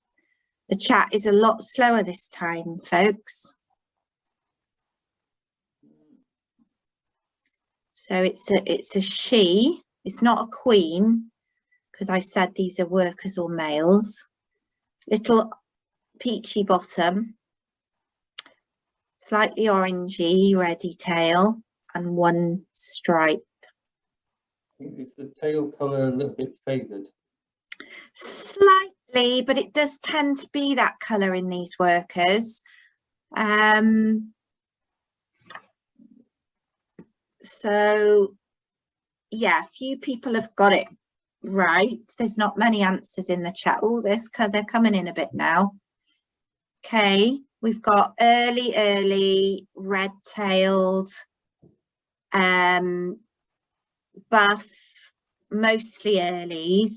The chat is a lot slower this time, folks. So it's a she, it's not a queen, because I said these are workers or males. Little peachy bottom, slightly orangey, reddy tail, and 1 stripe. I think it's the tail colour a little bit faded. Slightly, but it does tend to be that colour in these workers. So yeah, a few people have got it right. There's not many answers in the chat. Oh, they're coming in a bit now. Okay, we've got early red-tailed, buff, mostly earlies.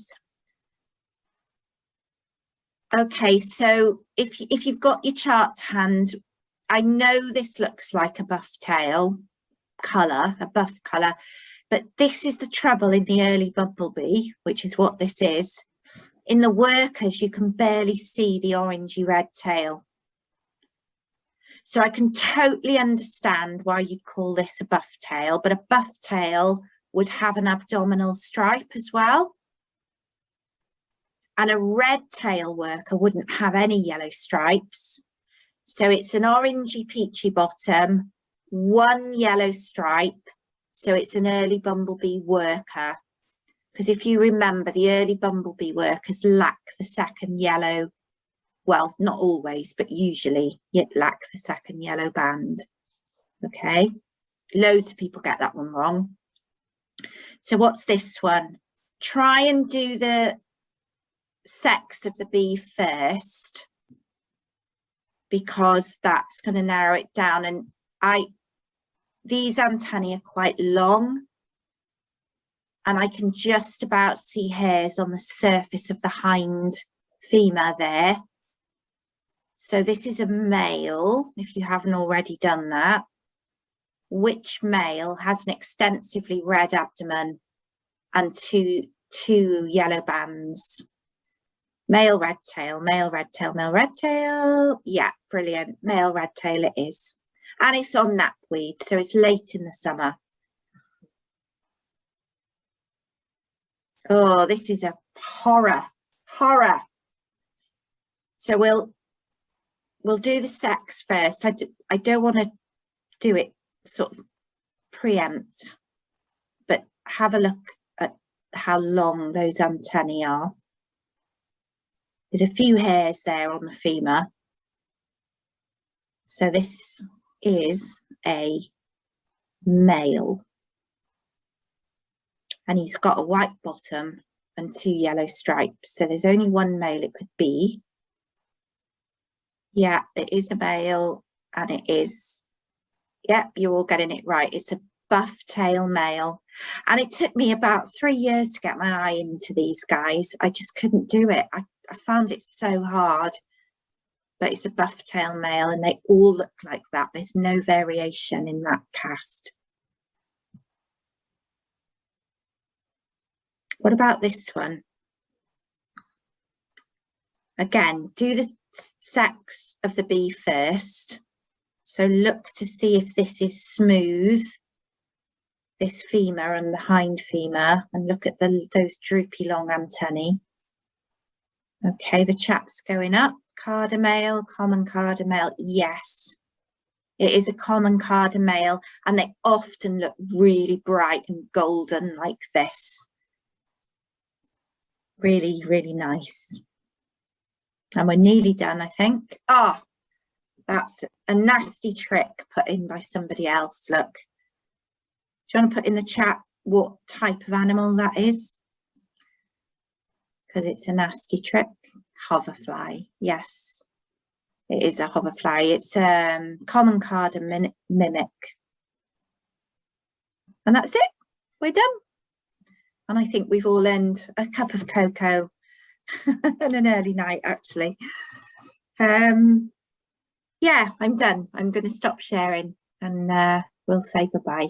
Okay, so if you've got your chart to hand, I know this looks like a buff tail colour, a buff colour, but this is the trouble in the early bumblebee, which is what this is. In the workers, you can barely see the orangey red tail. So I can totally understand why you'd call this a buff tail, but a buff tail would have an abdominal stripe as well. And a red tail worker wouldn't have any yellow stripes. So it's an orangey peachy bottom, 1 yellow stripe. So it's an early bumblebee worker. Because if you remember, the early bumblebee workers lack the second yellow, well, not always, but usually it lack the second yellow band. Okay, loads of people get that one wrong. So what's this one? Try and do the sex of the bee first, because that's going to narrow it down. And these antennae are quite long, and I can just about see hairs on the surface of the hind femur there. So this is a male, if you haven't already done that. Which male has an extensively red abdomen and two yellow bands? Male red tail, male red tail, male red tail. Yeah, brilliant. Male red tail it is. And it's on knapweed, so it's late in the summer. Oh, this is a horror. So we'll do the sex first. I don't want to do it sort of preempt, but have a look at how long those antennae are. There's a few hairs there on the femur. So this is a male. And he's got a white bottom and 2 yellow stripes. So there's only one male it could be. Yeah, it is a male, and it is, yep, you're all getting it right. It's a buff tail male. And it took me about 3 years to get my eye into these guys. I just couldn't do it. I found it so hard. But it's a buff tail male, and they all look like that. There's no variation in that cast. What about this one? Again, do the sex of the bee first. So look to see if this is smooth, this femur and the hind femur, and look at those droopy long antennae. Okay, the chat's going up. Carder male, common carder male. Yes, it is a common carder male, and they often look really bright and golden like this. Really, really nice. And we're nearly done, I think. Oh, that's a nasty trick put in by somebody else. Look. Do you want to put in the chat what type of animal that is? Because it's a nasty trick. Hoverfly. Yes, it is a hoverfly. It's common carder mimic. And that's it. We're done. And I think we've all earned a cup of cocoa and an early night, actually. Yeah, I'm done. I'm going to stop sharing, and we'll say goodbye.